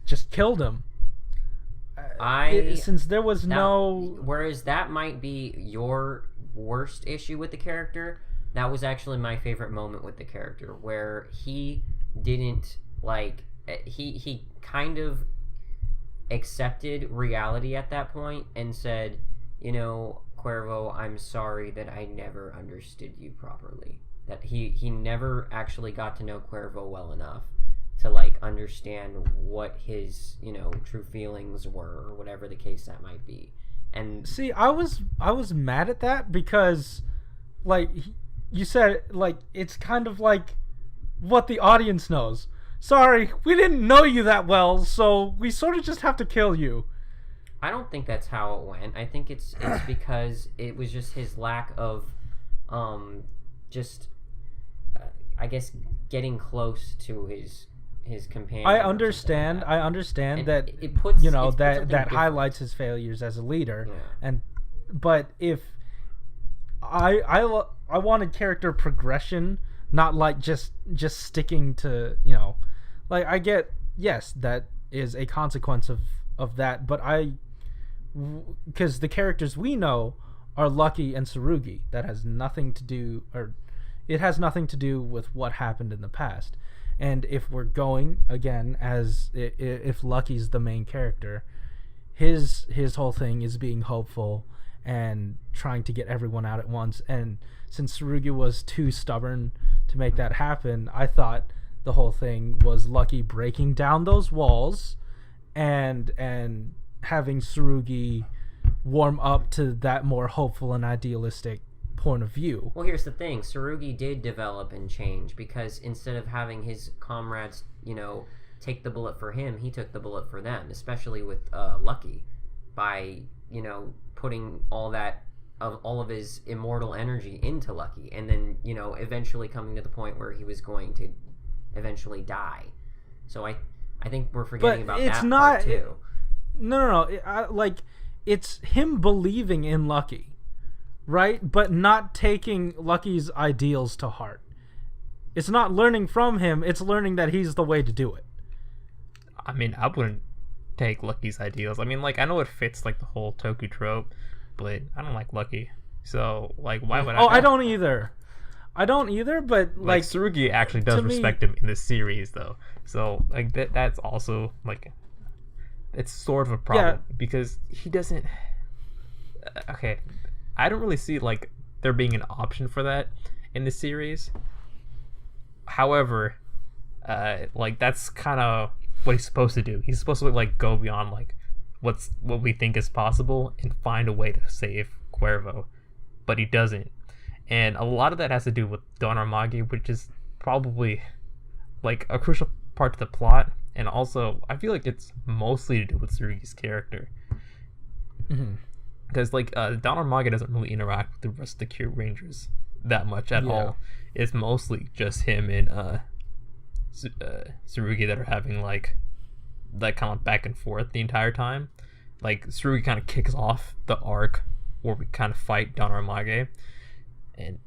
just killed him. Since there was no... Whereas that might be your worst issue with the character, that was actually my favorite moment with the character, where he didn't, like... He kind of accepted reality at that point and said, you know, Cuervo, I'm sorry that I never understood you properly. That he never actually got to know Cuervo well enough to, like, understand what his, you know, true feelings were, or whatever the case that might be. And see, I was mad at that because, like, you said, like, it's kind of like what the audience knows. Sorry, we didn't know you that well, so we sort of just have to kill you. I don't think that's how it went. I think it's because it was just his lack of, I guess, getting close to his companion. I understand and that it puts, you know, that highlights his failures as a leader, yeah. But if I wanted character progression, not like just sticking to, you know, like, I get, yes, that is a consequence of that, but because the characters we know are Lucky and Tsurugi. That has nothing to do, or it has nothing to do with what happened in the past. And if we're going again as if Lucky's the main character, his whole thing is being hopeful and trying to get everyone out at once. And since Tsurugi was too stubborn to make that happen, I thought the whole thing was Lucky breaking down those walls and having Tsurugi warm up to that more hopeful and idealistic point of view. Well, here's the thing. Tsurugi did develop and change, because instead of having his comrades, you know, take the bullet for him, he took the bullet for them, especially with Lucky, by, you know, putting all of his immortal energy into Lucky, and then, you know, eventually coming to the point where he was going to eventually die. So I think we're forgetting about that part too. No. Like, it's him believing in Lucky, right? But not taking Lucky's ideals to heart. It's not learning from him. It's learning that he's the way to do it. I mean, I wouldn't take Lucky's ideals. I mean, like, I know it fits, like, the whole Toku trope, but I don't like Lucky. So, like, why would I? Oh, I don't either. But like Tsurugi actually does respect him in this series, though. So, like, that's also, like, it's sort of a problem, because he doesn't. Okay, I don't really see, like, there being an option for that in the series. However, like, that's kind of what he's supposed to do. He's supposed to, like, go beyond, like, what we think is possible and find a way to save Cuervo, but he doesn't. And a lot of that has to do with Don Armagi, which is probably, like, a crucial part to the plot. And also, I feel like it's mostly to do with Tsurugi's character. Because, like, Don Armagi doesn't really interact with the rest of the Kyurangers that much at all. It's mostly just him and Tsurugi that are having, like, that kind of back and forth the entire time. Like, Tsurugi kind of kicks off the arc where we kind of fight Don Armagi. And,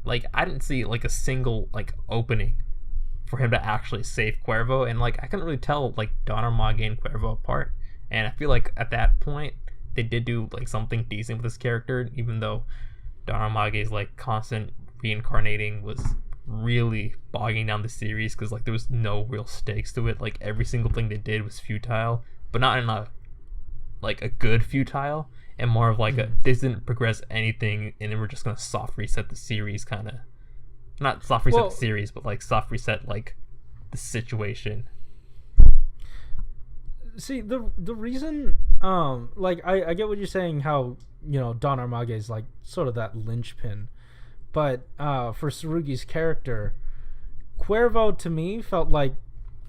like, I didn't see, like, a single, like, opening for him to actually save Cuervo, and, like, I couldn't really tell, like, Don Armagi and Cuervo apart. And I feel like at that point they did do, like, something decent with this character, even though Don Armagi's, like, constant reincarnating was really bogging down the series, because, like, there was no real stakes to it. Like, every single thing they did was futile, but not in a, like, a good futile, and more of, like, this didn't progress anything, and then we're just gonna soft reset the series, kind of. Not soft reset the series, but, like, soft reset, like, the situation. See, the reason, like, I get what you're saying, how, you know, Don Armagi is, like, sort of that linchpin, but for Tsurugi's character, Cuervo, to me, felt like,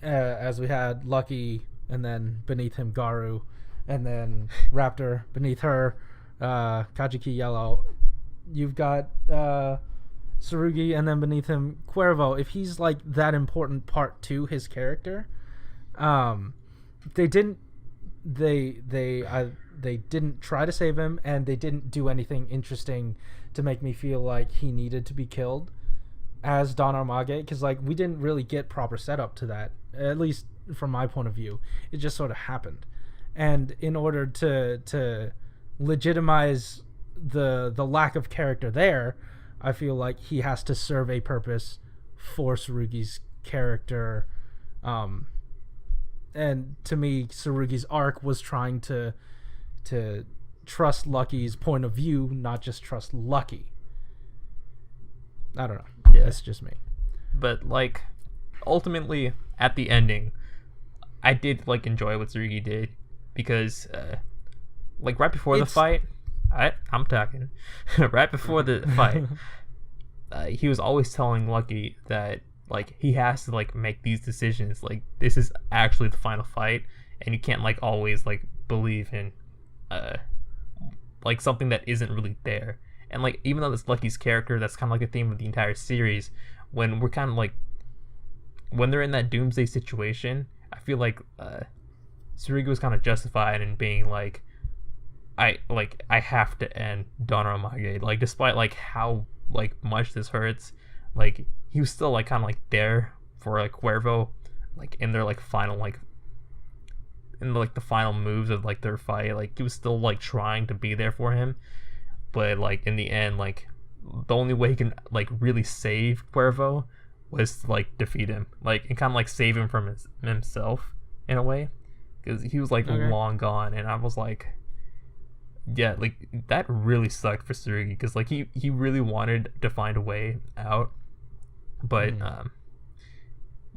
as we had Lucky, and then beneath him Garu, and then Raptor beneath her, Kajiki Yellow, you've got Tsurugi, and then beneath him Cuervo. If he's, like, that important part to his character, they didn't try to save him, and they didn't do anything interesting to make me feel like he needed to be killed as Don Armagi, because, like, we didn't really get proper setup to that, at least from my point of view. It just sort of happened, and in order to legitimize the lack of character there, I feel like he has to serve a purpose for Tsurugi's character. And to me, Tsurugi's arc was trying to trust Lucky's point of view, not just trust Lucky. I don't know. Yeah. That's just me. But like, ultimately, at the ending, I did like enjoy what Tsurugi did, because like right before the fight, I'm talking right before the fight, he was always telling Lucky that like he has to like make these decisions, like this is actually the final fight, and you can't like always like believe in like something that isn't really there. And like, even though that's Lucky's character, that's kind of like a theme of the entire series, when we're kind of like, when they're in that doomsday situation, I feel like Tsurugi was kind of justified in being like, I have to end Donoramage, like despite like how like much this hurts, like he was still like kind of like there for like Cuervo, like in their like final like in like the final moves of like their fight, like he was still like trying to be there for him, but like in the end, like the only way he can like really save Cuervo was to like defeat him, like, and kind of like save him from himself in a way, because he was like long gone. And I was like, yeah, like that really sucked for Tsurugi, because like he really wanted to find a way out, but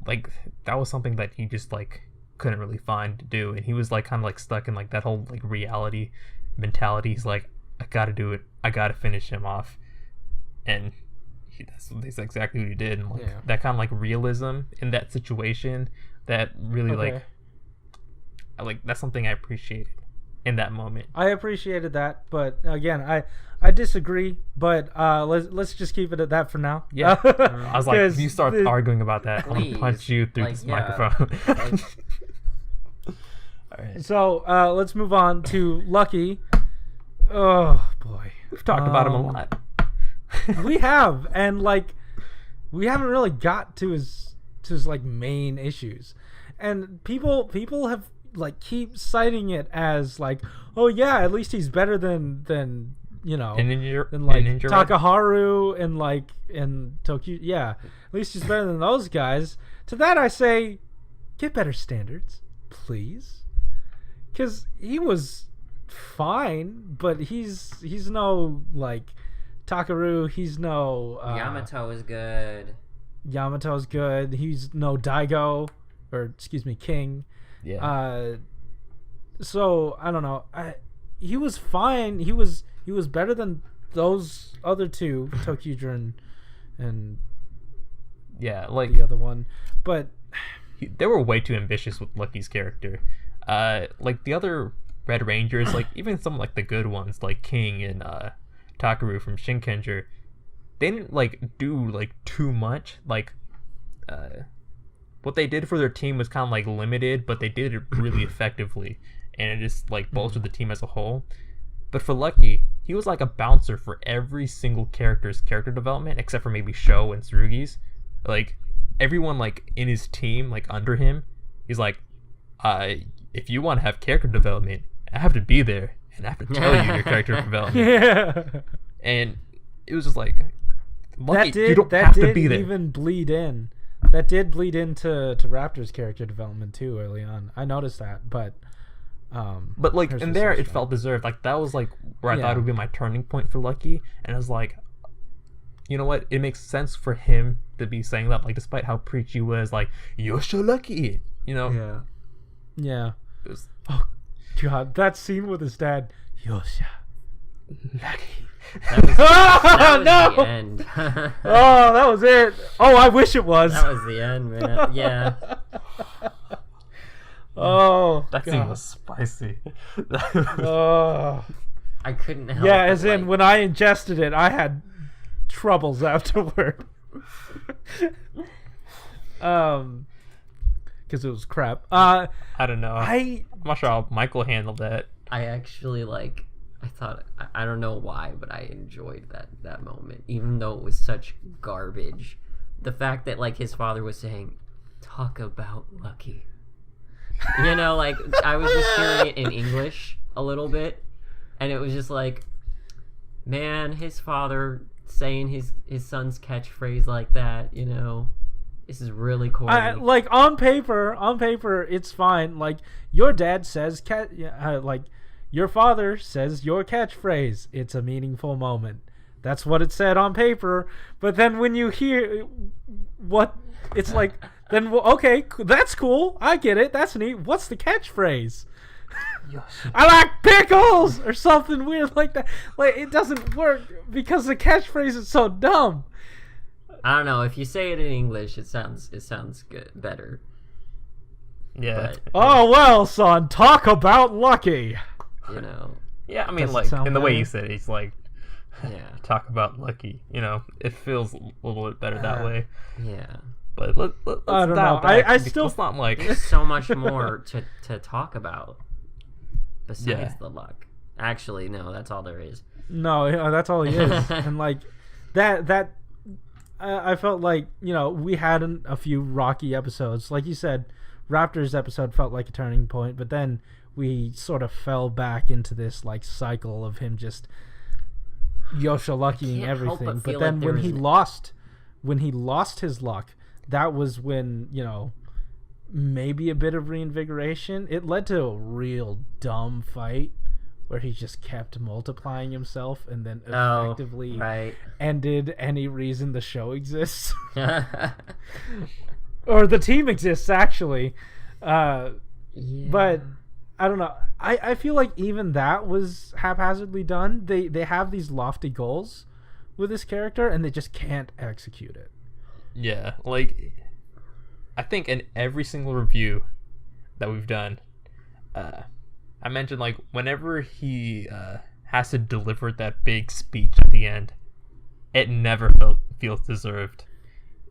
like that was something that he just like couldn't really find to do, and he was like kind of like stuck in like that whole like reality mentality. He's like, I gotta do it, I gotta finish him off, and that's exactly what he did. And like that kind of like realism in that situation, that really like that's something I appreciated in that moment. I appreciated that, but again, I disagree, but let's just keep it at that for now. Yeah. I was like, if you start arguing about that, I'm gonna punch you through this microphone. All right. So let's move on to Lucky. Oh boy, we've talked about him a lot. We have, and like we haven't really got to his like main issues, and people have like keep citing it as like, oh yeah, at least he's better than you know, than like Takaharu and like in Toku. Yeah, at least he's better than those guys. To that I say, get better standards, please, because he was fine, but he's no like Takaharu. He's no Yamato is good. Yamato's good. He's no Daigo, or excuse me, King. Yeah. So I don't know. He was fine. He was better than those other two, Tokuger and yeah, like the other one. But they were way too ambitious with Lucky's character. Like the other Red Rangers, like even some like the good ones, like King and Takaru from Shinkenger, they didn't like do like too much. Like what they did for their team was kind of like limited, but they did it really effectively, and it just like bolstered the team as a whole. But for Lucky, he was like a bouncer for every single character's character development, except for maybe Sho and Tsurugi's. Like everyone like in his team, like under him, he's like, if you want to have character development, I have to be there and I have to tell you your character development. Yeah. And it was just like, Lucky, you don't have to be there. Even bleed in. That did bleed into Raptor's character development too early on. I noticed that, but like in there it felt deserved. Like that was like where I thought it would be my turning point for Lucky, and I was like, you know what? It makes sense for him to be saying that, like despite how preachy he was, like you're so lucky, you know? Yeah. Oh God, that scene with his dad, Yosha, lucky. That was the end. Oh, that was it. Oh, I wish it was. That was the end, man. Yeah. Oh, that scene was spicy. Oh, I couldn't help. Yeah, as in when I ingested it, I had troubles afterward. Because it was crap. I don't know. I'm not sure how Michael handled that. I actually like. I thought, I don't know why, but I enjoyed that moment, even though it was such garbage. The fact that like his father was saying, "Talk about Lucky," You know, like, I was just hearing it in English a little bit, and it was just like, man, his father saying his son's catchphrase like that, you know, this is really corny. Like, on paper, it's fine. Like, your dad says, like, your father says your catchphrase. It's a meaningful moment. That's what it said on paper. But then when you hear what, it's like, then, okay, that's cool. I get it. That's neat. What's the catchphrase? I like pickles or something weird like that. Like, it doesn't work because the catchphrase is so dumb. I don't know. If you say it in English, it sounds good, better. Yeah. But, oh well, son. Talk about lucky. You know. Yeah, I mean, Does like, in the way better? you said it, it's like, Yeah. talk about lucky. You know, it feels a little bit better that way. Yeah. But let's I don't dial know. back. I still It's not like There's so much more to talk about besides the luck. Actually, no, that's all there is. No, that's all he is. And like that I felt like, you know, we had a few rocky episodes. Like you said, Raptors episode felt like a turning point, but then we sort of fell back into this like cycle of him just Yosha-luckying everything. But then when he lost his luck, that was when, you know, maybe a bit of reinvigoration. It led to a real dumb fight where he just kept multiplying himself and then effectively ended any reason the show exists. Or the team exists, actually. But I don't know. I feel like even that was haphazardly done. They have these lofty goals with this character and they just can't execute it. Yeah, like, I think in every single review that we've done, I mentioned, like, whenever he has to deliver that big speech at the end, it never feels deserved.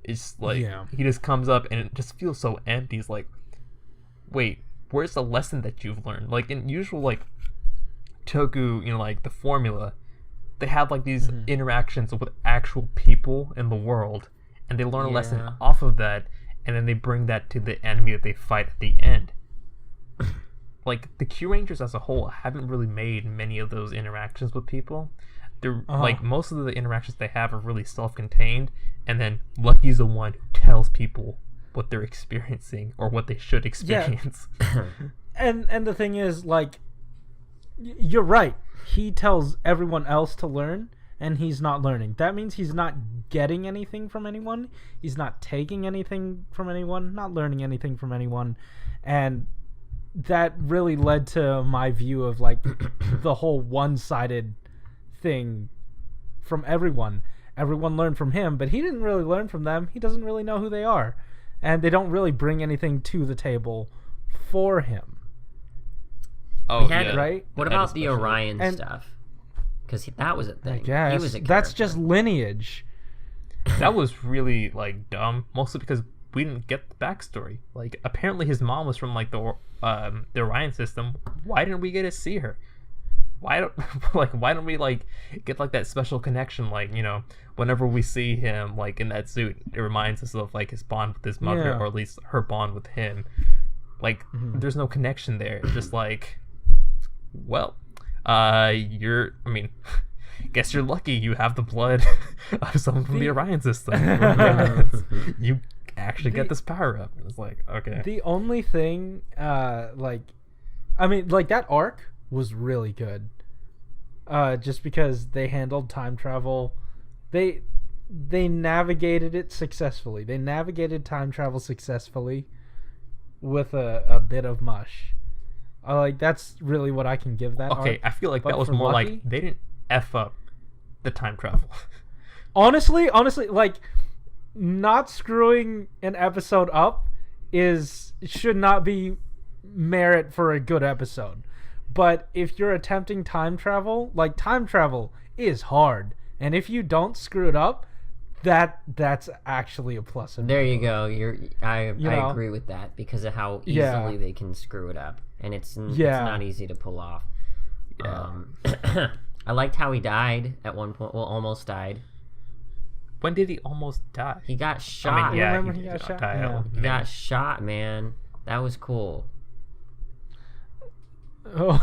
It's like, he just comes up and it just feels so empty. It's like, wait, where's the lesson that you've learned? Like, in usual, like, Toku, you know, like, the formula, they have, like, these interactions with actual people in the world, and they learn a lesson off of that, and then they bring that to the enemy that they fight at the end. Like, the Kyurangers as a whole haven't really made many of those interactions with people. They're like, most of the interactions they have are really self-contained, and then Lucky's the one who tells people what they're experiencing or what they should experience. Yeah. and the thing is, like, you're right. He tells everyone else to learn, and he's not learning. That means he's not getting anything from anyone. He's not taking anything from anyone, not learning anything from anyone. And that really led to my view of, like, the whole one-sided thing from everyone. Everyone learned from him, but he didn't really learn from them. He doesn't really know who they are. And they don't really bring anything to the table for him. Oh, yeah. Right? What about the Orion stuff? Because that was a thing. I guess. He was a character. That's just lineage. That was really, like, dumb. Mostly because we didn't get the backstory. Like, apparently his mom was from, like, the Orion system. Why didn't we get to see her? Why don't we, like, get, like, that special connection? Like, you know, whenever we see him, like, in that suit, it reminds us of, like, his bond with his mother, or at least her bond with him. Like, there's no connection there. It's just like, well, guess you're lucky you have the blood of someone from the Orion system. You actually get this power up. It's like, okay. The only thing, that arc was really good. Just because they handled time travel. They navigated it successfully. They navigated time travel successfully with a bit of mush. That's really what I can give that arc. I feel like that was more Lucky, like they didn't F up the time travel. honestly, like, not screwing an episode up should not be merit for a good episode. But if you're attempting time travel is hard. And if you don't screw it up, that's actually a plus. There you go. I agree with that because of how easily they can screw it up, and it's not easy to pull off. Yeah. I liked how he died at one point. Well, almost died. When did he almost die? He got shot. Remember he got shot? He got shot, man. That was cool. Oh.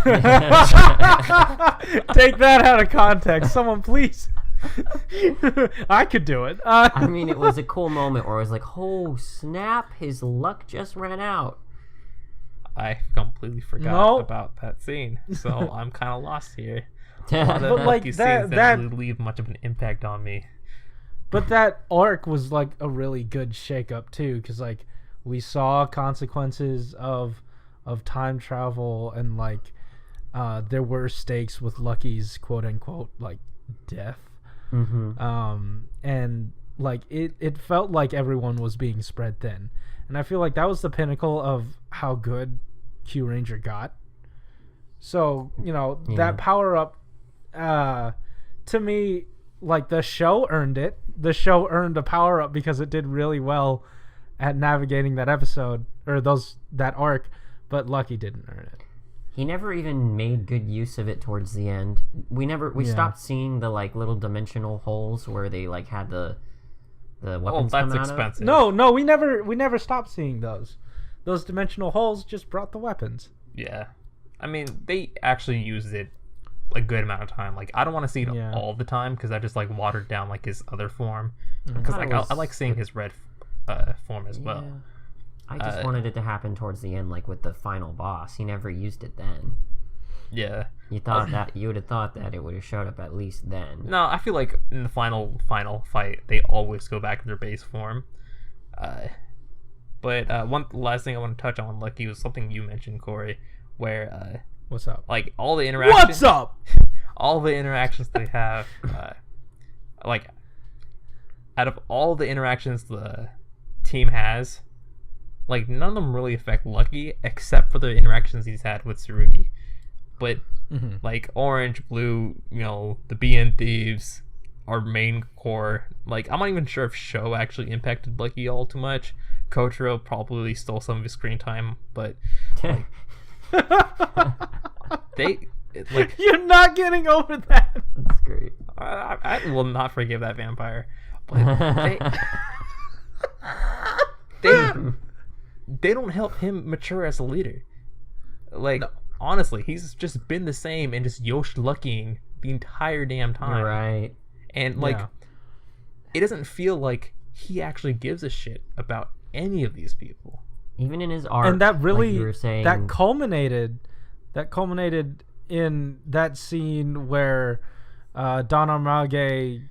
Take that out of context. Someone please. I could do it. I mean, it was a cool moment where I was like, oh, snap, his luck just ran out. I completely forgot about that scene, so I'm kind of lost here. But like that didn't really leave much of an impact on me. But that arc was like a really good shakeup too, because like we saw consequences of time travel, and like there were stakes with Lucky's quote unquote like death. And like it felt like everyone was being spread thin, and I feel like that was the pinnacle of how good Kyuranger got. So that power up, to me, like the show earned it. The show earned a power up because it did really well at navigating that episode or that arc, but Lucky didn't earn it. He never even made good use of it towards the end. We stopped seeing the like little dimensional holes where they like had the weapons come out of. That's expensive. No, we never stopped seeing those. Those dimensional holes just brought the weapons. Yeah. I mean, they actually used it a good amount of time. Like, I don't want to see it all the time because I just like watered down like his other form. Because I like seeing his red form as well. I just wanted it to happen towards the end, like with the final boss. He never used it then. Yeah. You would have thought that it would have showed up at least then. No, I feel like in the final fight, they always go back to their base form. But one last thing I want to touch on, Lucky, was something you mentioned, Corey, where what's up? Like all the interactions. What's up? All the interactions they have, like out of all the interactions the team has, like none of them really affect Lucky except for the interactions he's had with Tsurugi. But like Orange, Blue, the BN Thieves, our main core. Like I'm not even sure if Sho actually impacted Lucky all too much. Kotaro probably stole some of his screen time, but like, you're not getting over that. That's great. I will not forgive that vampire. But they don't help him mature as a leader. Like honestly, he's just been the same and just Yosh luckying the entire damn time. Right. And like it doesn't feel like he actually gives a shit about any of these people. Even in his art, and that really like you were saying, that culminated in that scene where Don Armage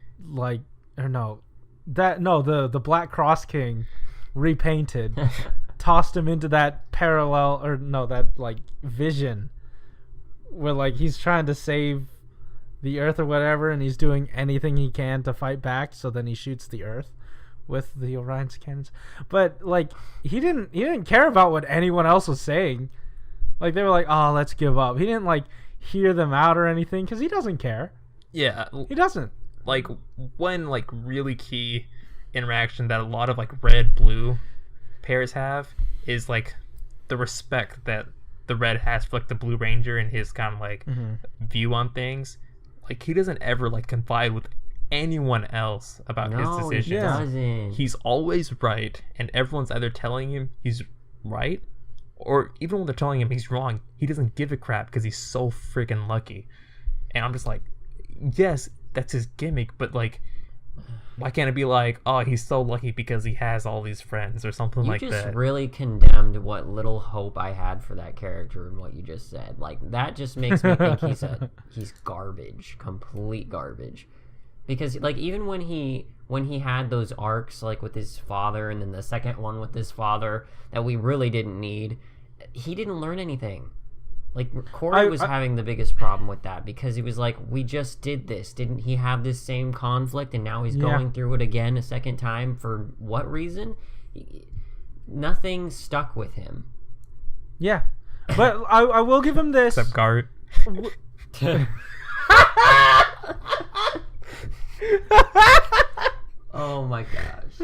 the Black Cross King repainted tossed him into that vision where like he's trying to save the Earth or whatever, and he's doing anything he can to fight back, so then he shoots the Earth with the Orion's cannons. But like he didn't care about what anyone else was saying. Like they were like, oh, let's give up. He didn't like hear them out or anything because he doesn't care. Yeah, he doesn't. Like one like really key interaction that a lot of like red blue pairs have is like the respect that the red has for like the Blue Ranger and his kind of like view on things. Like he doesn't ever like confide with anyone else about his decisions. He doesn't. He's always right, and everyone's either telling him he's right, or even when they're telling him he's wrong, he doesn't give a crap because he's so freaking lucky. And I'm just like, yes, that's his gimmick, but like, why can't it be like, oh, he's so lucky because he has all these friends or something like that? You just really condemned what little hope I had for that character and what you just said. Like that just makes me think he's garbage, complete garbage. Because like even when he had those arcs like with his father and then the second one with his father that we really didn't need, he didn't learn anything. Like Corey was having the biggest problem with that because he was like, we just did this. Didn't he have this same conflict and now he's going through it again a second time? For what reason? Nothing stuck with him. Yeah. But I will give him this. Except Gart. Oh my gosh.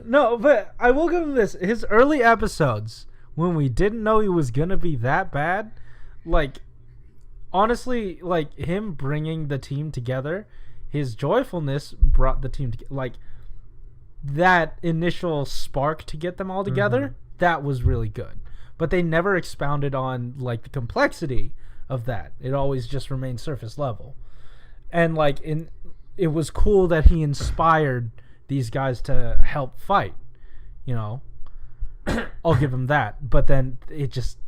No, but I will give him this. His early episodes, when we didn't know he was gonna be that bad, like honestly, like him bringing the team together, his joyfulness brought the team together. Like that initial spark to get them all together, that was really good. but they never expounded on like the complexity of that. It always just remained surface level. And like it was cool that he inspired these guys to help fight, you know. I'll give him that, but then it just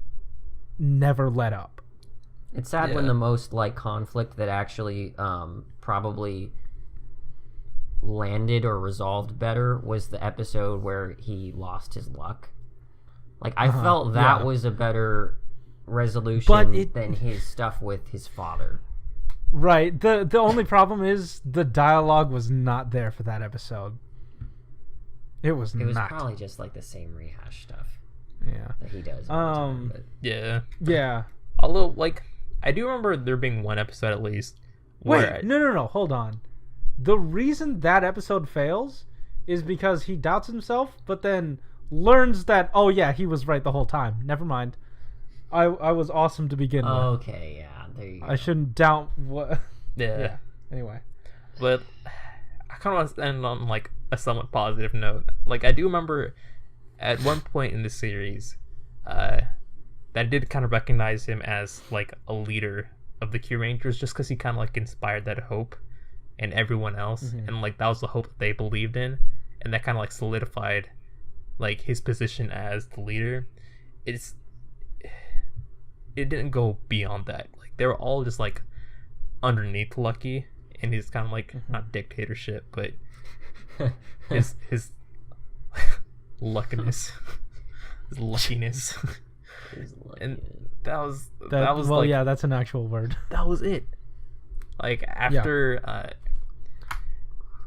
never let up. It's sad when the most like conflict that actually probably landed or resolved better was the episode where he lost his luck. Like I felt that was a better resolution than his stuff with his father. Right. The only problem is the dialogue was not there for that episode. It was probably just like the same rehash stuff. Yeah. That he does all the time, but... Yeah. Although, like, I do remember there being one episode at least where... Wait, no, hold on. The reason that episode fails is because he doubts himself, but then learns that, oh yeah, he was right the whole time. Never mind. I was awesome to begin with. Okay, yeah, there you go. I shouldn't doubt what... Yeah. Anyway. But I kind of want to end on, like, a somewhat positive note. Like, I do remember at one point in the series that I did kind of recognize him as, like, a leader of the Kyurangers just because he kind of, like, inspired that hope in everyone else. Mm-hmm. And, like, that was the hope that they believed in. And that kind of, like, solidified, like, his position as the leader. It didn't go beyond that. Like, they were all just, like, underneath Lucky. And he's kind of, like, not dictatorship, but his luckiness. His luckiness. And that was well, like, yeah, that's an actual word. That was it. Like, after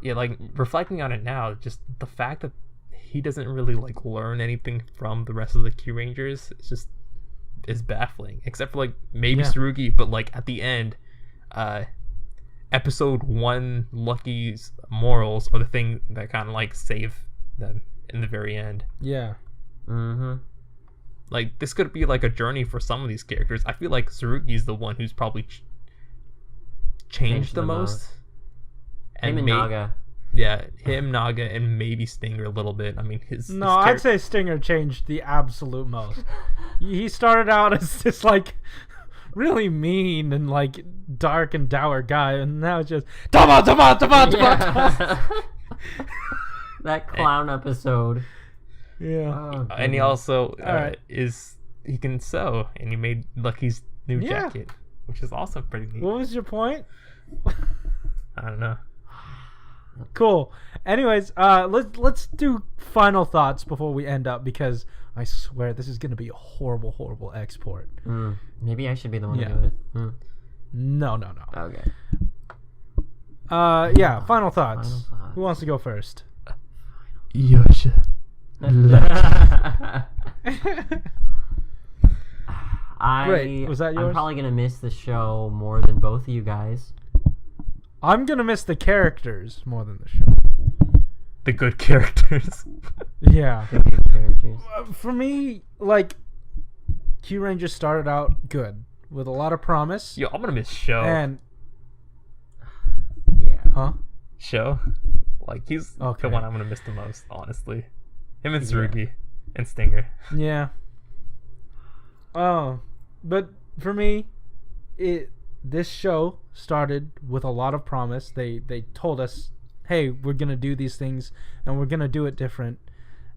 like, reflecting on it now, just the fact that he doesn't really, like, learn anything from the rest of the Kyurangers is baffling, except for, like, maybe Tsurugi, but, like, at the end, episode 1 Lucky's morals are the thing that kind of, like, save them in the very end. Yeah. Like, this could be, like, a journey for some of these characters. I feel like Tsurugi's the one who's probably changed the most. And him and Naga. Yeah, him, Naga, and maybe Stinger a little bit. I mean, I'd say Stinger changed the absolute most. He started out as this, like, really mean and, like, dark and dour guy, and now it's just Tama. That clown episode. Yeah. Oh, and he also he can sew, and he made Lucky's new jacket, which is also pretty neat. What was your point? I don't know. Cool. Anyways, let's do final thoughts before we end up, because I swear this is going to be a horrible export. Maybe I should be the one to do it. No. Okay. Final thoughts. Who wants to go first? Yosha. Great. Was that yours? I'm probably gonna miss the show more than both of you guys. I'm gonna miss the characters more than the show. The good characters. Yeah. The good characters. For me, like, Kyuranger started out good with a lot of promise. Yo, I'm gonna miss Sho. And Sho. Like, he's the one I'm gonna miss the most, honestly. Him and Tsurugi and Stinger. Yeah. Oh, but for me, this show started with a lot of promise. They told us, hey, we're gonna do these things and we're gonna do it different.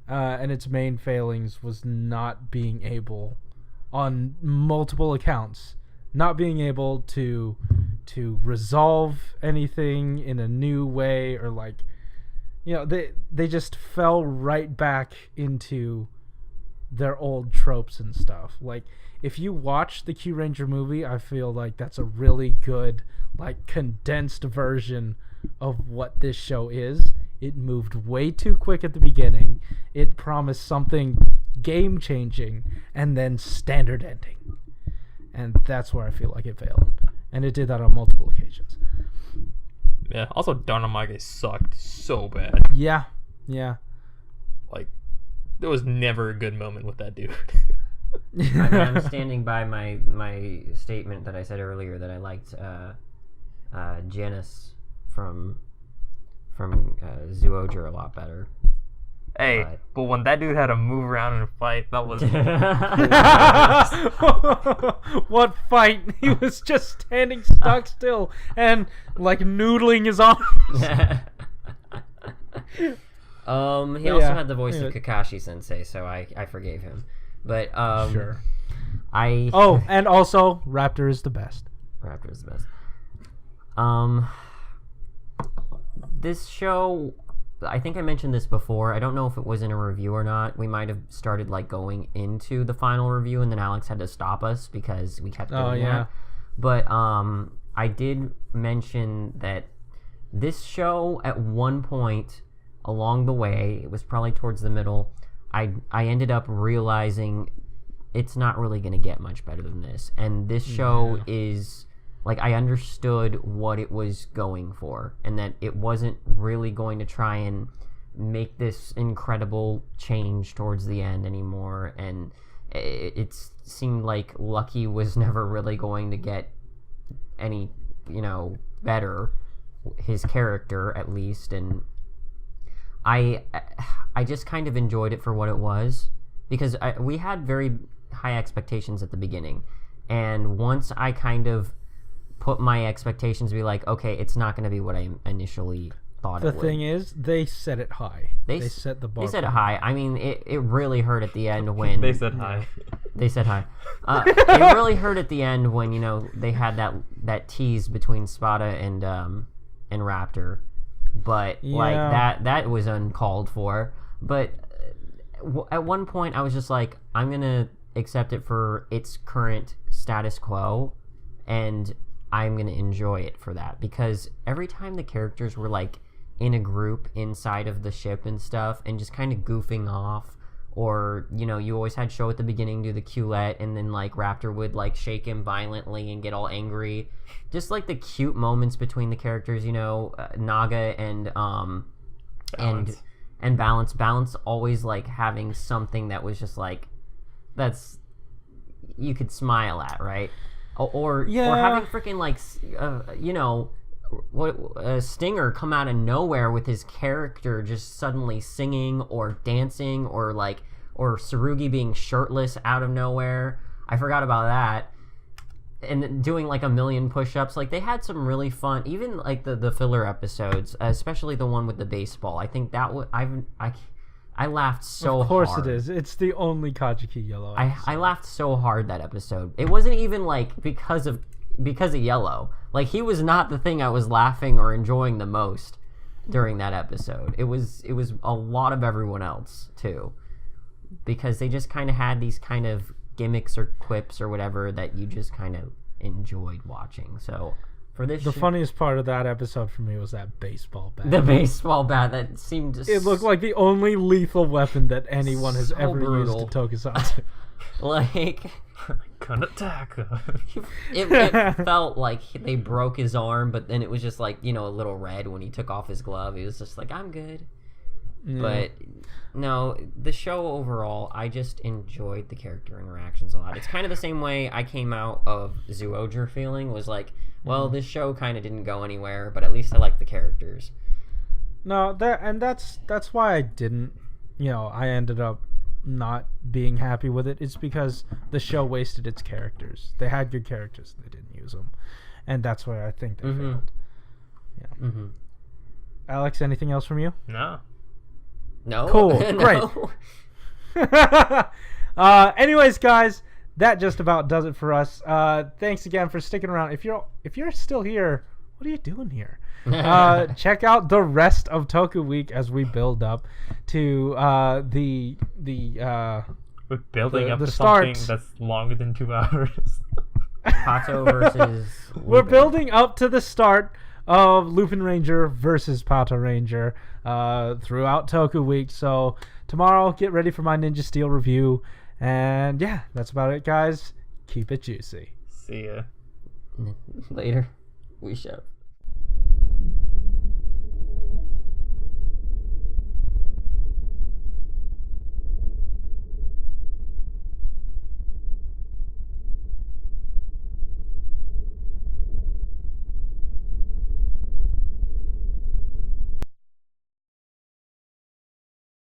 And its main failings was not being able, on multiple accounts, not being able to resolve anything in a new way, or, like, you know, they just fell right back into their old tropes and stuff. Like, if you watch the Kyuranger movie, I feel like that's a really good, like, condensed version of what this show is. It moved way too quick at the beginning. It promised something game-changing, and then standard ending. And that's where I feel like it failed. And it did that on multiple occasions. Yeah, also Darnamage sucked so bad. Yeah. Like, there was never a good moment with that dude. I mean, I'm standing by my statement that I said earlier that I liked Janice from Zoojer a lot better. Hey, but when that dude had to move around and fight, that was... What fight? He was just standing stock still and, like, noodling his arms. He also had the voice of Kakashi Sensei, so I forgave him. But, Sure. And also, Raptor is the best. Raptor is the best. This show, I think I mentioned this before. I don't know if it was in a review or not. We might have started like going into the final review, and then Alex had to stop us because we kept doing that. But I did mention that this show, at one point along the way, it was probably towards the middle, I ended up realizing it's not really going to get much better than this. And this show is... Like, I understood what it was going for, and that it wasn't really going to try and make this incredible change towards the end anymore, and it seemed like Lucky was never really going to get any, better, his character, at least, and I just kind of enjoyed it for what it was, because we had very high expectations at the beginning, and once I kind of put my expectations to be like, okay, it's not going to be what I initially thought it would. The thing is, they set it high. They set the bar. They set it high. I mean, it really hurt at the end when... They said hi. They said hi. It really hurt at the end when, they had that tease between Spada and Raptor. But, that was uncalled for. But at one point, I was just like, I'm going to accept it for its current status quo, and I'm going to enjoy it for that, because every time the characters were like in a group inside of the ship and stuff and just kind of goofing off, or, you always had Show at the beginning do the Qlet, and then like Raptor would like shake him violently and get all angry. Just like the cute moments between the characters, Naga and Balance always like having something that was just like, that's, you could smile at, right? Or having freaking like Stinger come out of nowhere with his character just suddenly singing or dancing, or Tsurugi being shirtless out of nowhere. I forgot about that. And doing like a million push-ups. Like, they had some really fun, even like the filler episodes, especially the one with the baseball. I think that I laughed so hard. Of course it is. It's the only Kajiki Yellow episode. I laughed so hard that episode. It wasn't even like because of Yellow. Like, he was not the thing I was laughing or enjoying the most during that episode. It was a lot of everyone else too, because they just kind of had these kind of gimmicks or quips or whatever that you just kind of enjoyed watching. So for this, the funniest part of that episode for me was that baseball bat. The baseball bat that seemed just... It looked like the only lethal weapon that anyone has ever used to Tokusatsu. Like... Gonna attack. It felt like they broke his arm, but then it was just like, a little red when he took off his glove. He was just like, I'm good. Yeah. But no, the show overall, I just enjoyed the character interactions a lot. It's kind of the same way I came out of Zoojer feeling, was like, well, this show kind of didn't go anywhere, but at least I like the characters. No, that's why I didn't, I ended up not being happy with it. It's because the show wasted its characters. They had good characters, and they didn't use them, and that's why I think they failed. Yeah. Mm-hmm. Alex, anything else from you? No. Cool. No. Great. Anyways, guys, that just about does it for us. Thanks again for sticking around. If you're still here, what are you doing here? Check out the rest of Toku Week as we build up to the we're building up the to start. Something that's longer than 2 hours. Pato versus Lupin. We're building up to the start of Lupin Ranger versus Pato Ranger throughout Toku Week. So tomorrow, get ready for my Ninja Steel review. And yeah, that's about it, guys. Keep it juicy. See ya. Later. We shall.